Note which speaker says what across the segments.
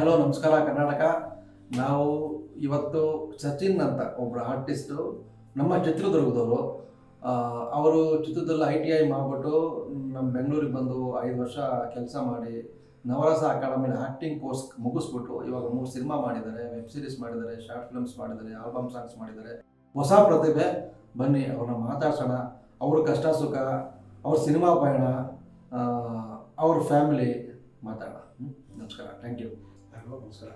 Speaker 1: Hello ನಮಸ್ಕಾರ ಕರ್ನಾಟಕ. ನಾವು ಇವತ್ತು ಸಚಿನ್ ಅಂತ ಒಬ್ಬರು ಆರ್ಟಿಸ್ಟು ನಮ್ಮ ಚಿತ್ರದುರ್ಗದವರು. ಅವರು ಚಿತ್ರದಲ್ಲಿ ITI ಮಾಡಿಬಿಟ್ಟು ನಮ್ಮ ಬೆಂಗಳೂರಿಗೆ ಬಂದು 5 ವರ್ಷ ಕೆಲಸ ಮಾಡಿ ನವರಸ ಅಕಾಡೆಮಿಲಿ ಆ್ಯಕ್ಟಿಂಗ್ ಕೋರ್ಸ್ ಮುಗಿಸ್ಬಿಟ್ಟು ಇವಾಗ 3 ಸಿನಿಮಾ ಮಾಡಿದ್ದಾರೆ, ವೆಬ್ ಸೀರೀಸ್ ಮಾಡಿದ್ದಾರೆ, ಶಾರ್ಟ್ ಫಿಲ್ಮ್ಸ್ ಮಾಡಿದ್ದಾರೆ, ಆಲ್ಬಮ್ ಸಾಂಗ್ಸ್ ಮಾಡಿದ್ದಾರೆ. ಹೊಸ ಪ್ರತಿಭೆ. ಬನ್ನಿ ಅವ್ರನ್ನ ಮಾತಾಡ್ಸೋಣ. ಅವ್ರ ಕಷ್ಟ ಸುಖ, ಅವ್ರ ಸಿನಿಮಾ ಪಯಣ, ಅವ್ರ ಫ್ಯಾಮಿಲಿ ಮಾತಾಡೋಣ. ನಮಸ್ಕಾರ. Thank you. ಹಲೋ ನಮಸ್ಕಾರ.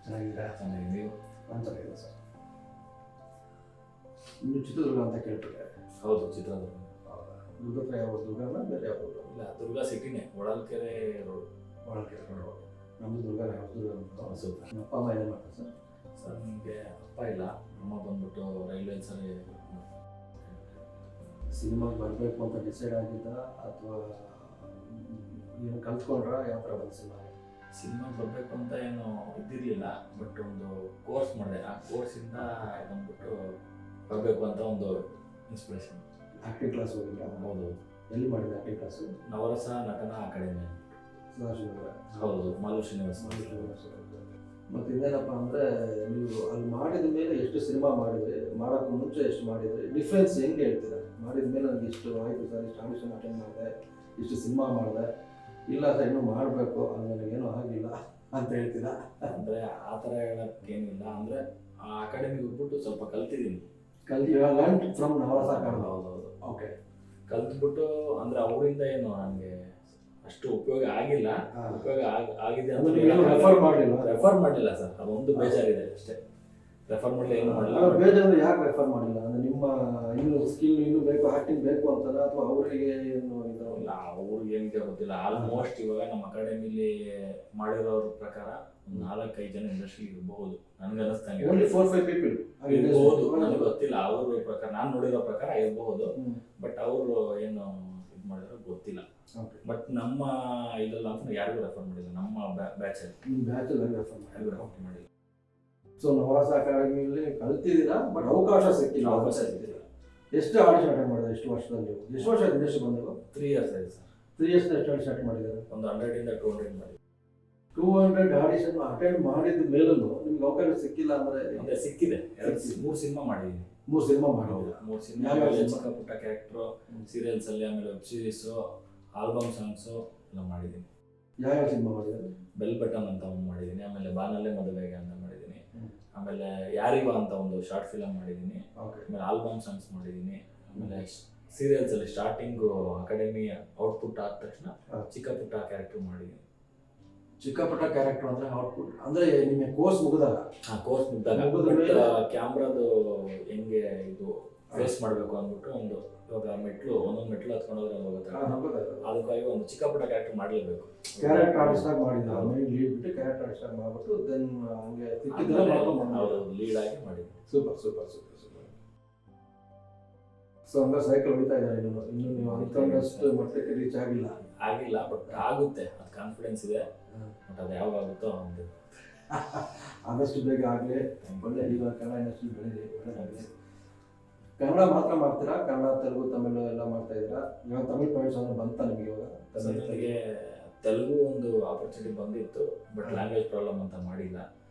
Speaker 1: ಚೆನ್ನಾಗಿದ್ದೀರಾ?
Speaker 2: ಚೆನ್ನಾಗಿದ್ದೀವಿ.
Speaker 1: ಚೆನ್ನಾಗಿದೆ ಸರ್. ನೀವು ಚಿತ್ರದುರ್ಗ ಅಂತ ಕೇಳ್ತಾರೆ?
Speaker 2: ಹೌದು, ಚಿತ್ರದುರ್ಗ.
Speaker 1: ದುರ್ಗ ಹತ್ರ ಯಾವ ದುರ್ಗನ ಬೇರೆ ಯಾವ?
Speaker 2: ಇಲ್ಲ, ದುರ್ಗ ಸಿಟಿನೇ, ಹೊಳಲ್ಕೆರೆ ರೋಡ್.
Speaker 1: ಹೊಳಲ್ಕೆರೆ ರೋಡ್. ನಮ್ಮದು ದುರ್ಗ. ಯಾವ ದುರ್ಗ ಅಂತ?
Speaker 2: ಸೂಪರ್.
Speaker 1: ನಮ್ಮ ಅಪ್ಪ ಅಮ್ಮ ಏನೇನು ಮಾಡ್ತಾರೆ ಸರ್?
Speaker 2: ಸರ್, ನಿಮಗೆ ಅಪ್ಪ ಇಲ್ಲ, ಅಮ್ಮ ಬಂದ್ಬಿಟ್ಟು ರೈಲ್ವೇಸಲ್ಲಿ.
Speaker 1: ಸಿನಿಮಾಗೆ ಬರಬೇಕು ಅಂತ ಡಿಸೈಡ್ ಆಗಿದ್ದ ಅಥವಾ ಏನು ಕಲ್ತ್ಕೊಂಡ್ರ? ಯಾವ ಥರ ಬಂದು
Speaker 2: ಸಿನಿಮಾಗೆ ಬರಬೇಕು ಅಂತ ಏನು ಇದ್ದಿರಲಿಲ್ಲ, ಬಟ್ ಒಂದು ಕೋರ್ಸ್ ಮಾಡಿದೆ. ಆ ಕೋರ್ಸಿಂದ ಬಂದ್ಬಿಟ್ಟು ಬರಬೇಕು ಅಂತ ಒಂದು ಇನ್ಸ್ಪಿರೇಷನ್.
Speaker 1: ಆ್ಯಕ್ಟಿಂಗ್ ಕ್ಲಾಸ್ ಹೋಗಿಲ್ಲ?
Speaker 2: ಹೌದು.
Speaker 1: ಎಲ್ಲಿ ಮಾಡಿದೆ ಆ್ಯಕ್ಟಿಂಗ್ ಕ್ಲಾಸು?
Speaker 2: ನವರಸ ನಟನ ಅಕಾಡೆಮಿ. ಹೌದು, ಮಾಲು ಶ್ರೀನಿವಾಸ.
Speaker 1: ಮತ್ತು ಇನ್ನೇನಪ್ಪ ಅಂದರೆ, ನೀವು ಅಲ್ಲಿ ಮಾಡಿದ ಮೇಲೆ ಎಷ್ಟು ಸಿನಿಮಾ ಮಾಡಿದ್ರಿ, ಮಾಡೋಕ್ಕೂ ಮುಂಚೆ ಎಷ್ಟು ಮಾಡಿದ್ರಿ, ಡಿಫ್ರೆನ್ಸ್ ಹೆಂಗೆ ಹೇಳ್ತೀರಾ? ಮಾಡಿದ ಮೇಲೆ ನನಗೆ ಇಷ್ಟು ಆಯಿತು ಸರ್, ಇಷ್ಟು ಆಡಿಷನ್ ಅಟೆಂಡ್ ಮಾಡಿದೆ, ಇಷ್ಟು ಸಿನಿಮಾ ಮಾಡಿದೆ, ಇಲ್ಲ ಸರ್ ಇನ್ನೂ ಮಾಡಬೇಕು, ಅದು ನನಗೇನೂ ಆಗಿಲ್ಲ ಅಂತ ಹೇಳ್ತೀರಾ?
Speaker 2: ಅಂದರೆ ಆ ಥರ ಹೇಳೋಕ್ಕೇನಿಲ್ಲ. ಅಂದರೆ ಆ ಅಕಾಡೆಮಿಗೆ ಹೋಗ್ಬಿಟ್ಟು ಸ್ವಲ್ಪ ಕಲ್ತಿದ್ದೀನಿ.
Speaker 1: Learn from Navarasa academy.
Speaker 2: ಹೌದೌದು.
Speaker 1: ಓಕೆ.
Speaker 2: ಕಲ್ತ್ಬಿಟ್ಟು ಅಂದರೆ ಅವರಿಂದ ಏನು ನನಗೆ ಅಷ್ಟು ಉಪಯೋಗ ಆಗಿಲ್ಲ. ಉಪಯೋಗ ಆಗಿದೆ ಅಂತ ರೆಫರ್ ಮಾಡಲಿಲ್ಲ ಸರ್. ಅದೊಂದು ಬೇಜಾರಿದೆ ಅಷ್ಟೇ. ರೆಫರ್ ಮಾಡಲಿ ಏನು ಮಾಡಲಿಲ್ಲ.
Speaker 1: ಬೇಜಾರು ಯಾಕೆ ರೆಫರ್ ಮಾಡಿಲ್ಲ? ಅಂದರೆ ನಿಮ್ಮ ಇನ್ನೂ ಸ್ಕಿಲ್ ಇನ್ನೂ ಬೇಕು, ಆ್ಯಕ್ಟಿಂಗ್ ಬೇಕು ಅಂತಲ್ಲ, ಅಥವಾ ಅವರಿಗೆ ಏನು ಇದು?
Speaker 2: ಇಲ್ಲ, ಅವ್ರಿಗೆ ಏನಿದೆ ಗೊತ್ತಿಲ್ಲ. ಆಲ್ಮೋಸ್ಟ್ ಇವಾಗ ನಮ್ಮ ಅಕಾಡೆಮಿಲಿ ಮಾಡಿರೋರ ಪ್ರಕಾರ 4-5 ಜನ ಇಂಡಸ್ಟ್ರಿ ಇರಬಹುದು ನನಗೆ ಅನಿಸ್ತಂಗೆ.
Speaker 1: ಓನ್ಲಿ 4-5 ಪೀಪಲ್
Speaker 2: ಇರಬಹುದು, ನನಗೆ ಗೊತ್ತಿಲ್ಲ. ಅವ್ರ ಪ್ರಕಾರ, ನಾನು ನೋಡಿರೋ ಪ್ರಕಾರ ಇರಬಹುದು. ಬಟ್ ಅವರು ಏನು ಇದು ಮಾಡಿರೋ ಗೊತ್ತಿಲ್ಲ. ಬಟ್ ನಮ್ಮ ಇದೆಲ್ಲ ಅಂತ ಯಾರಿಗೂ ರೆಫರ್ ಮಾಡಿಲ್ಲ. ನಮ್ಮ ಬ್ಯಾಚಲ್ಲಿ ರೆಫರ್ ಮಾಡಿಲ್ಲ.
Speaker 1: ಸೊ ನವರಸ ಅಕಾಡೆಮಿಯಲ್ಲಿ ಕಲ್ತಿದ್ದೀರಾ, ಬಟ್ ಅವಕಾಶ ಸಿಕ್ಕಿಲ್ಲ. ಎಷ್ಟು ಆಡಿಷನ್ ಅಟೆಂಡ್ ಮಾಡಿದ್ರೆ? ಎಷ್ಟು ವರ್ಷದಲ್ಲಿ? ಎಷ್ಟು ವರ್ಷ ಇಂಡಸ್ಟ್ರಿ ಬಂದವು?
Speaker 2: 3 years ಆಗಿದೆ ಸರ್.
Speaker 1: 3 years ಎಷ್ಟು ಆಡಿಷನ್ ಅಟೆಂಡ್ ಮಾಡಿದ್ದಾರೆ?
Speaker 2: ಒಂದು 100 ಇಂದ 200 ಮಾಡಿ.
Speaker 1: 200 ಆಡಿಷನ್ ಅಟೆಂಡ್ ಮಾಡಿದ ಮೇಲೂ ನಿಮ್ಗೆ ಅವಕಾಶ ಸಿಕ್ಕಿಲ್ಲ ಅಂದರೆ?
Speaker 2: ಸಿಕ್ಕಿದೆ. 3 ಸಿನಿಮಾ ಮಾಡಿದ್ದೀನಿ.
Speaker 1: 3 ಸಿನಿಮಾ ಮಾಡಿದ್ದೀರಾ?
Speaker 2: 3 ಸಿನಿಮಾ, ಚಿಕ್ಕ ಪುಟ್ಟ ಕ್ಯಾರೆಕ್ಟ್ರು, ಸೀರಿಯಲ್ಸ್ ಅಲ್ಲಿ, ಆಮೇಲೆ ವೆಬ್ ಸೀರೀಸು, ಆಲ್ಬಮ್ ಸಾಂಗ್ಸು ಎಲ್ಲ ಮಾಡಿದ್ದೀನಿ.
Speaker 1: ಯಾವ ಸಿನಿಮಾ ಮಾಡಿದ್ದಾರೆ?
Speaker 2: ಬೆಲ್ ಬಟನ್ ಅಂತ ಒಂದು ಮಾಡಿದ್ದೀನಿ, ಆಮೇಲೆ ಬಾನಲ್ಲೇ ಮದುವೆಗೆ ಅಂತ ಮಾಡಿದ್ದೀನಿ, ಆಮೇಲೆ ಯಾರಿವ ಅಂತ ಒಂದು ಶಾರ್ಟ್ ಫಿಲಮ್ ಮಾಡಿದ್ದೀನಿ, ಆಮೇಲೆ ಆಲ್ಬಮ್ ಸಾಂಗ್ಸ್ ಮಾಡಿದ್ದೀನಿ, ಆಮೇಲೆ ಸೀರಿಯಲ್ಸ್ ಅಲ್ಲಿ ಸ್ಟಾರ್ಟಿಂಗು ಅಕಾಡೆಮಿ ಔಟ್ಪುಟ್ ಆದ ತಕ್ಷಣ ಚಿಕ್ಕ ಪುಟ್ಟ ಕ್ಯಾರೆಕ್ಟರ್ ಮಾಡಿದ್ದೀನಿ.
Speaker 1: ಚಿಕ್ಕ ಪುಟ್ಟ ಕ್ಯಾರೆಕ್ಟರ್ ಅಂದರೆ ಔಟ್ಪುಟ್ ಅಂದರೆ ನಿಮಗೆ ಕೋರ್ಸ್ ಮುಗಿದಾಗ?
Speaker 2: ಕೋರ್ಸ್ ಮುಗಿದಾಗ ಕ್ಯಾಮ್ರಾದು ಹೆಂಗೆ ಇದು ಫೇಸ್ ಮಾಡಬೇಕು ಅಂದ್ಬಿಟ್ಟು ಒಂದು ಇವಾಗ ಒಂದೊಂದು ಮೆಟ್ಲು ಹತ್ಕೊಂಡು ಹೋದ್ರೆ ಹೋಗುತ್ತೆ. ಅದಕ್ಕಾಗಿ ಒಂದು ಚಿಕ್ಕ ಪುಟ್ಟ ಕ್ಯಾರೆಕ್ಟರ್ ಮಾಡಲೇಬೇಕು.
Speaker 1: ಕ್ಯಾರೆಕ್ಟರ್ ಆರ್ಟಿಸ್ಟ್ ಆಗಿ ಮಾಡಿದ್ದೆ, ಮೇನ್ ಲೀಡ್ ಬಿಟ್ಟು ಕ್ಯಾರೆಕ್ಟರ್ ಆರ್ಟಿಸ್ಟ್ ಆಗಿ ಮಾಡಿಬಿಟ್ಟು ದೆನ್ ಹಂಗೆ
Speaker 2: ಲೀಡ್ ಆಗಿ ಮಾಡಿದ್ದೆ.
Speaker 1: Super super super super. So ಹಂಗ ಸೈಕಲ್ ಹೊಡಿತಾ ಇದ್ದಾರೆ. ಇನ್ನು ನೀವು ಅಂದ್ಕೊಂಡಷ್ಟು ಮಟ್ಟಕ್ಕೆ ರೀಚ್ ಆಗಿಲ್ಲ.
Speaker 2: ಬಟ್ ಆಗುತ್ತೆ, ಅದು ಕಾನ್ಫಿಡೆನ್ಸ್ ಇದೆ. ಬಟ್ ಅದು ಯಾವಾಗ ಆಗುತ್ತೋ ಒಂದು
Speaker 1: ಆದಷ್ಟು ಬೇಗ ಆಗಲಿ. ಒಳ್ಳೆ ಈಗ ಕನ್ನಡ ಇಂಡಸ್ಟ್ರಿ ಬೆಳೀಲಿ. ಕನ್ನಡ ಮಾತ್ರ ಮಾಡ್ತೀರಾ? ಕನ್ನಡ, ತೆಲುಗು, ತಮಿಳು ಎಲ್ಲ ಮಾಡ್ತಾ ಇದ್ದೀರಾ? ಇವಾಗ ತಮಿಳ್ ಪಾಯಿಂಟ್ಸ್ ಅಂದ್ರೆ ಬಂತ ನಿಮಗೆ? ಇವಾಗ
Speaker 2: ನನಗೆ ತೆಲುಗು ಒಂದು ಆಪರ್ಚುನಿಟಿ ಬಂದಿತ್ತು, ಬಟ್ ಲ್ಯಾಂಗ್ವೇಜ್ ಪ್ರಾಬ್ಲಮ್ ಅಂತ ಮಾಡಿಲ್ಲ.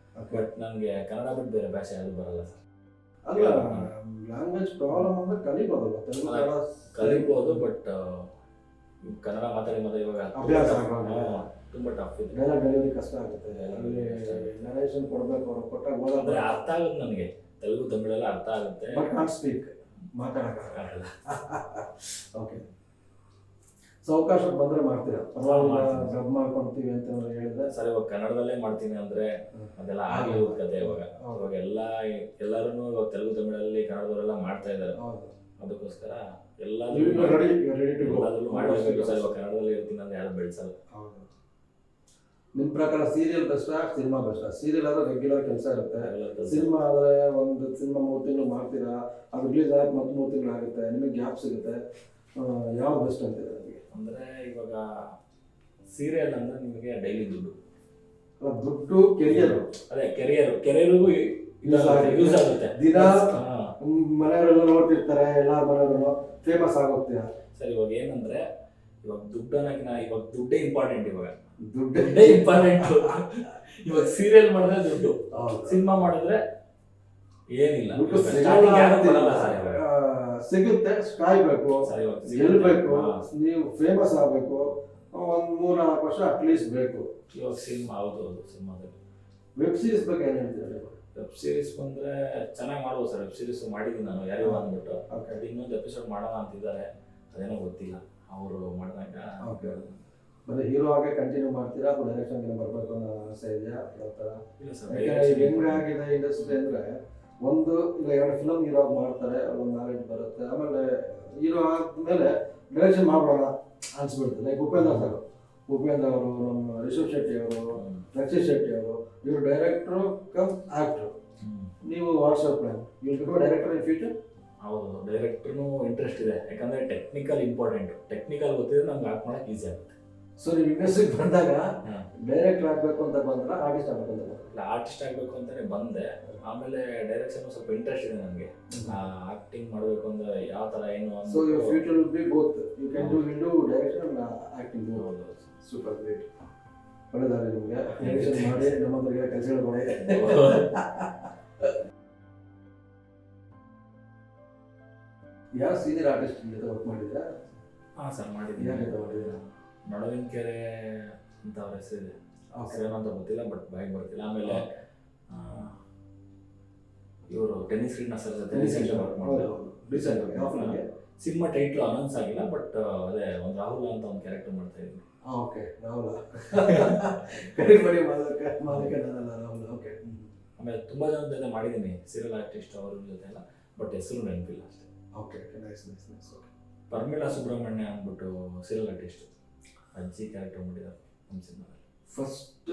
Speaker 2: ಬಟ್ ನನಗೆ ಕನ್ನಡ ಬಿಟ್ಟು ಬೇರೆ ಭಾಷೆ ಯಾವುದು ಬರಲ್ಲ ಸರ್.
Speaker 1: ಅಲ್ಲ, ಲ್ಯಾಂಗ್ವೇಜ್ ಪ್ರಾಬ್ಲಮ್ ಅಂದ್ರೆ ಕಲಿಬೋದಲ್ಲ? ತೆಲುಗು
Speaker 2: ಕಲಿಬೋದು, ಬಟ್ ಕನ್ನಡ ಮಾತಾಡಿ ಇವಾಗ
Speaker 1: ಅಭ್ಯಾಸ
Speaker 2: ತುಂಬ ಟಫ್ ಇದೆ.
Speaker 1: ಡೆಲಿವರಿ ಕಷ್ಟ ಆಗುತ್ತೆ. ನರೇಷನ್ ಕೊಡಬೇಕು, ಅವ್ರು ಕೊಟ್ಟಾಗ ಓದೋದ್ರೆ
Speaker 2: ಅರ್ಥ ಆಗುತ್ತೆ ನನಗೆ. ತೆಲುಗು ತಮಿಳೆಲ್ಲ ಅರ್ಥ ಆಗುತ್ತೆ,
Speaker 1: ಬಟ್ ನಾಟ್ ಸ್ಪೀಕ್, ಮಾತಾಡೋಕ್ಕಾಗಲ್ಲ. ಓಕೆ. ಸೊ ಅವಕಾಶ ಬಂದರೆ ಮಾಡ್ತೀರಾ? ಡಬ್ ಮಾಡ್ಕೊತೀವಿ ಅಂತ ಹೇಳಿದ್ರೆ
Speaker 2: ಸರ್, ಇವಾಗ ಕನ್ನಡದಲ್ಲೇ ಮಾಡ್ತೀನಿ ಅಂದರೆ ಅದೆಲ್ಲ ಆಗಲಿ ಕತೆ. ಇವಾಗ ಎಲ್ಲರೂ ಇವಾಗ ತೆಲುಗು ತಮಿಳಲ್ಲಿ ಕನ್ನಡದವರೆಲ್ಲ ಮಾಡ್ತಾ ಇದ್ದಾರೆ. ಅದಕ್ಕೋಸ್ಕರ ಎಲ್ಲಾದ್ರೂ ಮಾಡಲೇಬೇಕು ಸರ್. ಇವಾಗ ಕನ್ನಡದಲ್ಲಿ ಇರ್ತೀನಿ ಅಂದ್ರೆ ಯಾರು ಬೆಳೆಸಲ್ಲ.
Speaker 1: ನಿಮ್ಮ ಪ್ರಕಾರ ಸೀರಿಯಲ್ ಬೆಸ್ಟಾ, ಸಿನಿಮಾ ಬೆಸ್ಟಾ? ಸೀರಿಯಲ್ ಆದರೆ ರೆಗ್ಯುಲರ್ ಕೆಲಸ ಇರುತ್ತೆ, ಸಿನಿಮಾ ಆದರೆ ಒಂದು ಸಿನಿಮಾ 3 ತಿಂಗಳು ಮಾಡ್ತೀರಾ, ಅದು ರಿಲೀಸ್ ಆಗಿ ಮತ್ತೆ 3 ತಿಂಗಳು ಆಗುತ್ತೆ, ನಿಮಗೆ ಗ್ಯಾಪ್ ಸಿಗುತ್ತೆ. ಯಾವ್ದು ಬೆಸ್ಟ್ ಅಂತೀರಾ ನಿಮಗೆ?
Speaker 2: ಅಂದರೆ ಇವಾಗ ಸೀರಿಯಲ್ ಅಂದರೆ ನಿಮಗೆ ಡೈಲಿ
Speaker 1: ದುಡ್ಡು, ಕೆರಿಯರ್.
Speaker 2: ಅದೇ ಕೆರಿಯರ್ಗೂ ಯೂಸ್ ಆಗುತ್ತೆ.
Speaker 1: ದಿನ ಮನೆಯವರೆಲ್ಲ ನೋಡ್ತಿರ್ತಾರೆ, ಎಲ್ಲ ಮನೆಯವರು ಫೇಮಸ್ ಆಗೋಗ್ತೀರಾ
Speaker 2: ಸರ್. ಇವಾಗ ಏನಂದರೆ ಇವಾಗ ದುಡ್ಡು ಅನ್ನೋಕ್ಕಿಂತ ಇವಾಗ ದುಡ್ಡೇ ಇಂಪಾರ್ಟೆಂಟ್. ಇವಾಗ ದುಡ್ಡೇ ಇಂಪಾರ್ಟೆಂಟ್. ಇವಾಗ ಸೀರಿಯಲ್ ಮಾಡಿದ್ರೆ ದುಡ್ಡು, ಸಿನಿಮಾ ಮಾಡಿದ್ರೆ ಏನಿಲ್ಲ.
Speaker 1: ದುಡ್ಡು
Speaker 2: Starting ಯಾರು ಕೊಡಲ್ಲ ಸರ್ ಇವಾಗ.
Speaker 1: ಸಿಗುತ್ತೆ, ಕಾಯ್ಬೇಕು,
Speaker 2: ಸರ್ ಇವಾಗ
Speaker 1: ಗೆಲ್ಬೇಕು,
Speaker 2: ಹಾ.
Speaker 1: ನೀವು ಫೇಮಸ್ ಆಗಬೇಕು, ಒಂದು 3-4 ವರ್ಷ ಅಟ್ಲೀಸ್ಟ್ ಬೇಕು.
Speaker 2: ಇವಾಗ ಸಿನಿಮಾ ಹೌದು ಸಿನಿಮಾದಲ್ಲಿ.
Speaker 1: ವೆಬ್ ಸೀರೀಸ್ ಬಗ್ಗೆ ಏನು ಹೇಳ್ತೀರಾ?
Speaker 2: ವೆಬ್ ಸೀರೀಸ್ ಬಂದ್ರೆ ಚೆನ್ನಾಗಿ ಮಾಡ್ಬೋದು ಸರ್. ವೆಬ್ ಸೀರೀಸ್ ಮಾಡಿದ್ದೀನಿ ನಾನು, ಯಾರಿಗೂ ಅಂದ್ಬಿಟ್ಟು.
Speaker 1: Okay.
Speaker 2: ಅದು ಇನ್ನೊಂದು ಎಪಿಸೋಡ್ ಮಾಡೋಣ ಅಂತಿದ್ದಾರೆ, ಅದೇನೋ ಗೊತ್ತಿಲ್ಲ. ಅವರು ಮಾಡಿದಾಗ
Speaker 1: Okay. ಬರೀ ಹೀರೋ ಆಗಿ ಕಂಟಿನ್ಯೂ ಮಾಡ್ತೀರಾ ಅಥವಾ ಡೈರೆಕ್ಷನ್ಗೆ ಬರಬೇಕು ಅನ್ನೋ ಆಸೆ ಇದೆಯಾ? ಯಾವ ಥರ?
Speaker 2: ಇಲ್ಲ ಸರ್,
Speaker 1: ಯಾಕಂದ್ರೆ ಹೆಂಗೆ ಆಗಿದೆ ಇಂಡಸ್ಟ್ರಿ ಅಂದರೆ, ಒಂದು ಇಲ್ಲ 2 ಫಿಲಮ್ ಹೀರೋ ಮಾಡ್ತಾರೆ, ಒಂದು ನಾಲೆಡ್ಜ್ ಬರುತ್ತೆ, ಆಮೇಲೆ ಹೀರೋ ಆದಮೇಲೆ ಡೈರೆಕ್ಷನ್ ಮಾಡೋಣ ಅನ್ಸ್ಬಿಡುತ್ತೆ. ಲೈಕ್ ಉಪೇಂದ್ರ ಅವರು, ನಮ್ಮ ರಿಷಬ್ ಶೆಟ್ಟಿ ಅವರು, ರಕ್ಷಿತ್ ಶೆಟ್ಟಿ ಅವರು, ಇವರು ಡೈರೆಕ್ಟ್ರು ಕಮ್ ಆಕ್ಟ್ರು. ನೀವು WhatsApp plan will become director in future?
Speaker 2: ಹೌದು, ಡೈರೆಕ್ಟ್ರೂ ಇಂಟ್ರೆಸ್ಟ್ ಇದೆ. ಯಾಕಂದ್ರೆ ಟೆಕ್ನಿಕಲ್ ಇಂಪಾರ್ಟೆಂಟ್. ಟೆಕ್ನಿಕಲ್ ಗೊತ್ತಿದ್ರೆ ನಮ್ಗೆ ಆಕ್ಟ್ ಮಾಡಕ್ಕೆ ಈಸಿ ಆಗುತ್ತೆ.
Speaker 1: ಸೊ ನೀವು ಇಂಡಸ್ಟ್ರಿಗೆ ಬಂದಾಗ ಡೈರೆಕ್ಟರ್ ಆಗಬೇಕು ಅಂತ ಬಂದ್ರೆ ಆರ್ಟಿಸ್ಟ್ ಆಗಬೇಕು ಅಂತ ಬಂದ್ರೆ?
Speaker 2: ಇಲ್ಲ, ಆರ್ಟಿಸ್ಟ್ ಆಗಬೇಕು ಅಂತಾನೆ ಬಂದೆ. ಆಮೇಲೆ ಡೈರೆಕ್ಷನ್ ಸ್ವಲ್ಪ ಇಂಟ್ರೆಸ್ಟ್ ಇದೆ ನನಗೆ. ಆಕ್ಟಿಂಗ್ ಮಾಡಬೇಕು ಅಂದ್ರೆ ಯಾವ ಥರ ಏನು
Speaker 1: so your future will be both, you can do direction and acting.
Speaker 2: ಹೌದು.
Speaker 1: Super great. ಒಳ್ಳೆದಾಗಲಿ ನಿಮಗೆ. ಡೈರೆಕ್ಷನ್ ಮಾಡಿ ನಮ್ಮ ಹತ್ರ ಕೆಲಸಗಳು ಮಾಡಿ. ಯಾರು ಸೀನಿಯರ್ ಆರ್ಟಿಸ್ಟ್ ಜೊತೆ ವರ್ಕ್ ಮಾಡಿದ್ರಾ?
Speaker 2: ಹಾಂ ಸರ್, ಮಾಡಿದ್ದೀನಿ.
Speaker 1: ಯಾರ ಜೊತೆ ಮಾಡಿದ್ದೀರಾ?
Speaker 2: ನಡವಿನಕೆರೆ ಅಂತ ಅವ್ರ ಹೆಸರಿದೆ. ಹೆಸರೇನು ಅಂತ ಗೊತ್ತಿಲ್ಲ, ಬಟ್ ಬಾಯಿಗೆ ಬರ್ತಿಲ್ಲ. ಆಮೇಲೆ ಇವರು ಟೆನ್ನಿಸ್ ಕ್ರೀಡ್ನ ಸರ್ ಜೊತೆ ವರ್ಕ್ ಮಾಡಿದ್ರು. ಸಿನಿಮಾ ಟೈಟ್ಲು ಅನೌನ್ಸ್ ಆಗಿಲ್ಲ, ಬಟ್ ಅದೇ ಒಂದು ರಾಹುಲ್ ಅಂತ ಒಂದು ಕ್ಯಾರೆಕ್ಟರ್ ಮಾಡ್ತಾ ಇದ್ದೀನಿ.
Speaker 1: ಓಕೆ, ರಾಹುಲ್ ಕರಿಬಡಿ ಮಾಲಕ ನಾನಲ್ಲ, ರಾಹುಲ್. ಓಕೆ.
Speaker 2: ಆಮೇಲೆ ತುಂಬ ಜನ ಜೊತೆ ಮಾಡಿದ್ದೀನಿ, ಸೀರಿಯಲ್ ಆರ್ಟಿಸ್ಟ್ ಅವ್ರ ಜೊತೆ ಎಲ್ಲ, ಬಟ್ ಹೆಸರು ನೆನಪಿಲ್ಲ ಅಷ್ಟೇ.
Speaker 1: Okay, nice nice nice. Okay.
Speaker 2: Parmila Subrahmanya ಅಂದ್ಬಿಟ್ಟು ಸೀರಿಯಲ್ ಆರ್ಟಿಸ್ಟ್, ಅಜ್ಜಿ ಕ್ಯಾರೆಕ್ಟರ್ ಮಾಡಿದ್ದಾರೆ ನಮ್ಮ ಸಿನಿಮಾದಲ್ಲಿ.
Speaker 1: ಫಸ್ಟ್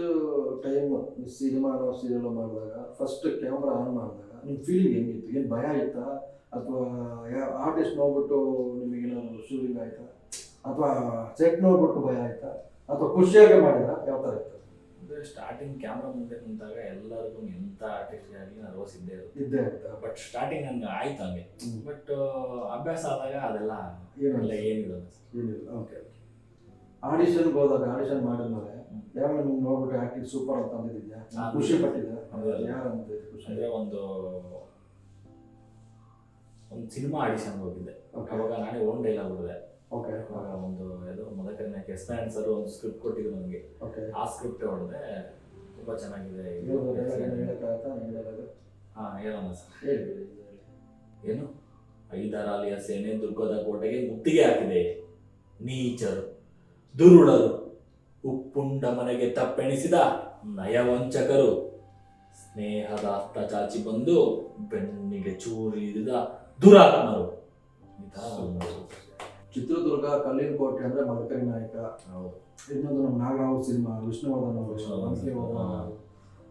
Speaker 1: ಟೈಮ್ ಸಿನಿಮಾನೋ ಸೀರಿಯಲ್ ಮಾಡಿದಾಗ, ಫಸ್ಟ್ ಕ್ಯಾಮ್ರಾ ಆನ್ ಮಾಡಿದಾಗ ನಿಮ್ಮ ಫೀಲಿಂಗ್ ಹೆಂಗಿತ್ತು? ಏನು ಭಯ ಆಯ್ತಾ, ಅಥವಾ ಆರ್ಟಿಸ್ಟ್ ನೋಡ್ಬಿಟ್ಟು ನಿಮಗೇನಾದ್ರು ಶೂಟಿಂಗ್ ಆಯ್ತಾ, ಅಥವಾ ಸೆಟ್ ನೋಡ್ಬಿಟ್ಟು ಭಯ ಆಯ್ತಾ, ಅಥವಾ ಖುಷಿಯಾಗಿ ಮಾಡಿದ್ರಾ? ಯಾವ ಥರ ಇತ್ತು?
Speaker 2: ಅಂದರೆ ಸ್ಟಾರ್ಟಿಂಗ್ ಕ್ಯಾಮ್ರಾ ಮುಂದೆ ನಿಂತಾಗ ಎಲ್ಲರಿಗೂ ಎಂಥ ಆರ್ಟಿಸ್ಟ್ ಆಗಲಿ ನರ್ವಸ್ ಇದ್ದೇ
Speaker 1: ಇದ್ದೇ ಇರುತ್ತೆ.
Speaker 2: ಬಟ್ ಸ್ಟಾರ್ಟಿಂಗ್ ನಂಗೆ ಆಯ್ತು ಹಂಗೆ. ಬಟ್ ಅಭ್ಯಾಸ ಆದಾಗ ಅದೆಲ್ಲ
Speaker 1: ಏನಿಲ್ಲ.
Speaker 2: ಏನಿಲ್ಲ.
Speaker 1: ಓಕೆ. ಆಡಿಷನ್ಗೆ ಹೋದಾಗ, ಆಡಿಷನ್ ಮಾಡಿದ್ಮೇಲೆ ಯಾವಾಗ ನಿಮ್ಗೆ ನೋಡ್ಬಿಟ್ಟು ಆ್ಯಕ್ಟಿಂಗ್ ಸೂಪರ್ ಅಂತ ಅಂದಿದ್ಯಾ? ಖುಷಿ ಪಟ್ಟಿದ್ದೆ? ಯಾರು ಅಂತ ಖುಷಿ?
Speaker 2: ಅಂದರೆ ಒಂದು ಸಿನಿಮಾ ಆಡಿಷನ್ಗೆ ಹೋಗಿದ್ದೆ. ಅವಾಗ ನಾನೇ ಓನ್ ಡೈಲಾಗ್ ಹೊಡೆದೆ.
Speaker 1: ಓಕೆ.
Speaker 2: ಅವಾಗ ಒಂದು ಯಾವುದೋ ಮೊದಲನೇ ಕೆಸ್ನಾಯನ್ ಸರ್ ಒಂದು ಸ್ಕ್ರಿಪ್ಟ್ ಕೊಟ್ಟಿದ್ರು ನನಗೆ.
Speaker 1: ಓಕೆ.
Speaker 2: ಆ ಸ್ಕ್ರಿಪ್ಟ್ ಹೊಡೆದೆ. ತುಂಬ ಚೆನ್ನಾಗಿದೆ. ಹಾಂ, ಹೇಳೋಣ ಸರ್.
Speaker 1: ಹೇಳಿ.
Speaker 2: ಏನು? ಐದರಾಲಿಯ ಸೇನೆ ದುರ್ಗದ ಕೋಟೆಗೆ ಮುತ್ತಿಗೆ ಹಾಕಿದೆ. ನೀಚರು, ದುರುಳರು, ಉಪ್ಪುಂಡ ಮನೆಗೆ ತಪ್ಪೆಣಿಸಿದ ನಯವಂಚಕರು, ಸ್ನೇಹದ ಹಸ್ತ ಚಾಚಿ ಬಂದು ಬೆನ್ನಿಗೆ ಚೂರಿದ ದುರಾತ್ಮರು. ಈ ಥರ
Speaker 1: ಚಿತ್ರದುರ್ಗ ಕಲ್ಲಿನ ಕೋಟೆ ಅಂದ್ರೆ ಮದಕರಿ ನಾಯಕ.
Speaker 2: ಹೌದು.
Speaker 1: ಇನ್ನೊಂದು ನಮ್ಮ ನಾಗರಾವ್ ಸಿನಿಮಾ, ವಿಷ್ಣುವರ್ಧನ್ ಅವರು.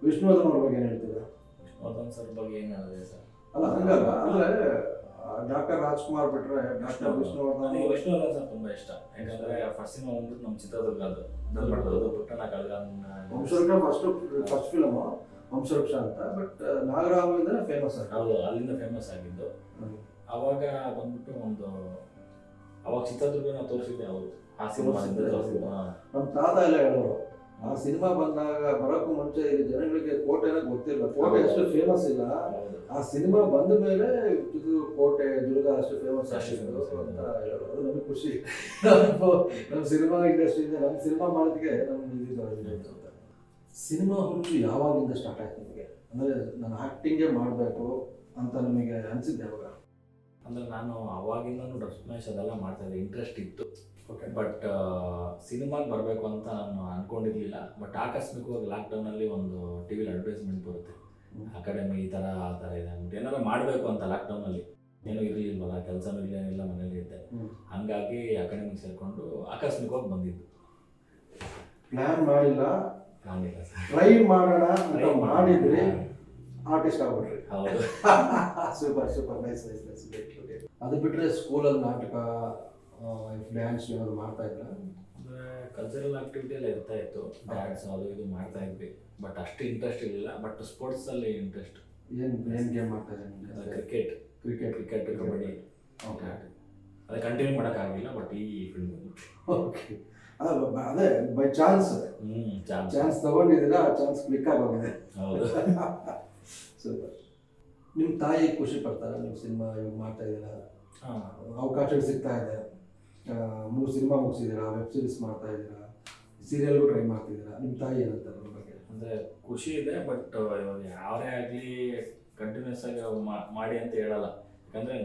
Speaker 1: ವಿಷ್ಣುವರ್ಧನ್ ಅವ್ರ ಬಗ್ಗೆ ಏನು ಹೇಳ್ತೀರಾ?
Speaker 2: ವಿಷ್ಣುವರ್ಧನ್ ಸರ್ ಬಗ್ಗೆ ಏನು ಹೇಳಿದೆ ಸರ್?
Speaker 1: ಅಲ್ಲ, ಹಂಗಲ್ಲ, ಅಂದ್ರೆ ಡಾಕ್ಟರ್ ರಾಜ್ಕುಮಾರ್ ಬಿಟ್ರೆ ಡಾಕ್ಟರ್ ವಿಷ್ಣುವರ್ಧನ್.
Speaker 2: ನನಗೆ ವಿಷ್ಣುವರ್ಧನ್ ಸರ್ ತುಂಬ ಇಷ್ಟ. ಯಾಕಂದ್ರೆ ಫಸ್ಟ್ ಸಿನಿಮಾ ಬಂದ್ಬಿಟ್ಟು ನಮ್ಮ ಚಿತ್ರದುರ್ಗ ಅದು ಪುಟ್ಟಣ ಕಳ್ಗನ್
Speaker 1: ವಂಶವೃಕ್ಷ ಫಸ್ಟ್ ಫಿಲಮ್ ವಂಶವೃಕ್ಷ ಅಂತ. ಬಟ್ ನಾಗರಾವ್ ಇಂದನೇ ಫೇಮಸ್ ಆಗ.
Speaker 2: ಹೌದು, ಅಲ್ಲಿಂದ ಫೇಮಸ್ ಆಗಿದ್ದು. ಅವಾಗ ಬಂದ್ಬಿಟ್ಟು ಅವಾಗ ಚಿತ್ರದುರ್ಗನ ತೋರಿಸಿದ್ದೆ ಅವರು. ಆ ಸಿನಿಮಾ
Speaker 1: ನಮ್ಮ ತಾತ ಎಲ್ಲ ಹೇಳೋರು, ಆ ಸಿನಿಮಾ ಬಂದಾಗ ಬರೋಕ್ಕೂ ಮುಂಚೆ ಇದು ಜನಗಳಿಗೆ ಕೋಟೆನ ಗೊತ್ತಿಲ್ಲ, ಕೋಟೆ ಅಷ್ಟು ಫೇಮಸ್ ಇಲ್ಲ. ಆ ಸಿನಿಮಾ ಬಂದ ಮೇಲೆ ಕೋಟೆ ದುರ್ಗ ಅಷ್ಟು ಫೇಮಸ್ ಆಗಿತ್ತು ಅಂತ ಹೇಳೋರು. ಅದು ನಮಗೆ ಖುಷಿ. ನಮ್ಮ ಸಿನಿಮಾ ಇಂಡಸ್ಟ್ರಿಯಿಂದ ನಮ್ಮ ಸಿನಿಮಾ ಮಾಡೋದಕ್ಕೆ ನಮ್ಗೆ ಸಿನಿಮಾ ಹುಚ್ಚು ಯಾವಾಗಿಂದ ಸ್ಟಾರ್ಟ್ ಆಯ್ತು ನಿಮಗೆ? ಅಂದರೆ ನಾನು ಆ್ಯಕ್ಟಿಂಗೇ ಮಾಡಬೇಕು ಅಂತ ನಿಮಗೆ ಅನಿಸಿದ್ದೆ ಯಾವಾಗ?
Speaker 2: ಅಂದರೆ ನಾನು ಅವಾಗಿಂದನೂ ಡ್ರೆಸ್ ಮ್ಯಾಚ್ ಅದೆಲ್ಲ ಮಾಡ್ತಾಯಿದ್ದೆ, ಇಂಟ್ರೆಸ್ಟ್ ಇತ್ತು.
Speaker 1: ಓಕೆ.
Speaker 2: ಬಟ್ ಸಿನಿಮಾಗೆ ಬರಬೇಕು ಅಂತ ನಾನು ಅಂದ್ಕೊಂಡಿರಲಿಲ್ಲ. ಬಟ್ ಆಕಸ್ಮಿಕವಾಗಿ ಲಾಕ್ಡೌನಲ್ಲಿ ಒಂದು ಟಿ ವಿಲಿ ಅಡ್ವರ್ಟೈಸ್ಮೆಂಟ್ ಬರುತ್ತೆ, ಅಕಾಡೆಮಿ ಈ ಥರ ಆ ಥರ ಇದೆ ಅಂದ್ಬಿಟ್ಟು. ಏನಾದ್ರು ಮಾಡಬೇಕು ಅಂತ ಲಾಕ್ಡೌನಲ್ಲಿ ಏನೂ ಇರಲಿಲ್ವಲ್ಲ, ಕೆಲಸನೂ ಇಲ್ಲೇನಿಲ್ಲ, ಮನೇಲಿ ಇದ್ದೆ. ಹಂಗಾಗಿ ಅಕಾಡೆಮಿಗೆ ಸೇರಿಕೊಂಡು ಆಕಸ್ಮಿಕವಾಗಿ ಬಂದಿದ್ದು.
Speaker 1: ಪ್ಲ್ಯಾನ್ ಮಾಡಿಲ್ಲ,
Speaker 2: ಕಾಣಿಲ್ಲ ಸರ್.
Speaker 1: ಟ್ರೈ ಮಾಡೋಣ ಅಂತ ಮಾಡಿದ್ರಿ, ಆರ್ಟಿಸ್ಟ್ ಆಗ್ಬಿಟ್ರಿ.
Speaker 2: ಹೌದು.
Speaker 1: Super super, nice nice nice. ಅದು ಬಿಟ್ಟರೆ ಸ್ಕೂಲಲ್ಲಿ ನಾಟಕ, ಡ್ಯಾನ್ಸ್ ಏನಾದ್ರು ಮಾಡ್ತಾ ಇದ್ರ?
Speaker 2: ಅಂದರೆ ಕಲ್ಚರಲ್ ಆಕ್ಟಿವಿಟಿ ಎಲ್ಲ ಇರ್ತಾ ಇತ್ತು, ಡ್ಯಾನ್ಸ್ ಅದು ಇದು ಮಾಡ್ತಾ ಇದ್ವಿ. ಬಟ್ ಅಷ್ಟು ಇಂಟ್ರೆಸ್ಟ್ ಇರಲಿಲ್ಲ. ಬಟ್ ಸ್ಪೋರ್ಟ್ಸಲ್ಲಿ ಇಂಟ್ರೆಸ್ಟ್.
Speaker 1: ಏನು ಗೇಮ್ ಮಾಡ್ತಾ ಇದ್ದೀನಿ?
Speaker 2: ಕ್ರಿಕೆಟ್, ಕಬಡ್ಡಿ.
Speaker 1: ಓಕೆ.
Speaker 2: ಅದು ಕಂಟಿನ್ಯೂ ಮಾಡೋಕ್ಕಾಗಿಲ್ಲ, ಬಟ್ ಈ ಫೀಲ್ಡ್.
Speaker 1: ಓಕೆ. ಅದೇ ಬೈ ಚಾನ್ಸ್
Speaker 2: ಚಾನ್ಸ್.
Speaker 1: ಚಾನ್ಸ್ ತಗೊಂಡಿದ್ದೀರಾ, ಆ ಚಾನ್ಸ್ ಕ್ಲಿಕ್ ಆಗೋಗಿದೆ.
Speaker 2: ಹೌದು.
Speaker 1: ಸೂಪರ್. ನಿಮ್ಮ ತಾಯಿ ಖುಷಿ ಪಡ್ತಾರೆ ನೀವು ಸಿನಿಮಾ ಇವಾಗ ಮಾಡ್ತಾ ಇದ್ದೀರಾ,
Speaker 2: ಹಾಂ.
Speaker 1: ಅವಕಾಶಗಳು ಸಿಗ್ತಾ ಇದೆ, 3 ಸಿನಿಮಾ ಮುಗಿಸಿದ್ದೀರಾ, ವೆಬ್ ಸೀರೀಸ್ ಮಾಡ್ತಾ ಇದ್ದೀರಾ, ಸೀರಿಯಲ್ಗೂ ಟ್ರೈ ಮಾಡ್ತಿದ್ದೀರಾ, ನಿಮ್ಮ ತಾಯಿ ಏನಂತಾರೆ ಅದ್ರ ಬಗ್ಗೆ?
Speaker 2: ಅಂದರೆ ಖುಷಿ ಇದೆ, ಬಟ್ ಇವಾಗ ಯಾರೇ ಆಗಲಿ ಕಂಟಿನ್ಯೂಸ್ ಆಗಿ ಮಾಡಿ ಅಂತ ಹೇಳಲ್ಲ. ಯಾಕಂದರೆ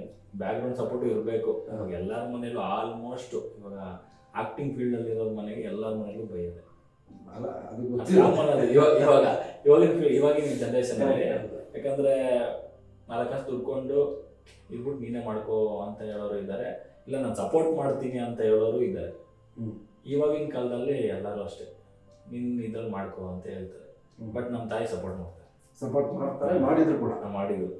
Speaker 2: ಬ್ಯಾಕ್ಗ್ರೌಂಡ್ ಸಪೋರ್ಟು ಇರಬೇಕು. ಇವಾಗ ಎಲ್ಲರ ಮನೇಲೂ ಆಲ್ಮೋಸ್ಟ್ ಇವಾಗ ಆಕ್ಟಿಂಗ್ ಫೀಲ್ಡಲ್ಲಿ ಇರೋ ಮನೆಗೆ ಎಲ್ಲರ ಮನೇಲೂ ಬೈಯೋದೆ.
Speaker 1: ಅಲ್ಲ ಅದು
Speaker 2: ಕಾಮನ್ ಅದು ಇವಾಗಿನ ಜನ್ರೇಷನಲ್ಲಿ. ಯಾಕಂದರೆ 4 ಕಾಸು ದುಡ್ಕೊಂಡು ಇದ್ಬಿಟ್ಟು ನೀನೇ ಮಾಡ್ಕೋ ಅಂತ ಹೇಳೋರು ಇದ್ದಾರೆ, ಇಲ್ಲ ನಾನು ಸಪೋರ್ಟ್ ಮಾಡ್ತೀನಿ ಅಂತ ಹೇಳೋರು ಇದ್ದಾರೆ. ಇವಾಗಿನ ಕಾಲದಲ್ಲಿ ಎಲ್ಲರೂ ಅಷ್ಟೇ, ನಿನ್ನ ಇದ್ರಲ್ಲಿ ಮಾಡ್ಕೋ ಅಂತ ಹೇಳ್ತಾರೆ. ಬಟ್ ನಮ್ಮ ತಾಯಿ ಸಪೋರ್ಟ್ ಮಾಡ್ತಾರೆ, ಮಾಡಿದ್ರು ಕೂಡ ಮಾಡಿದ್ರು.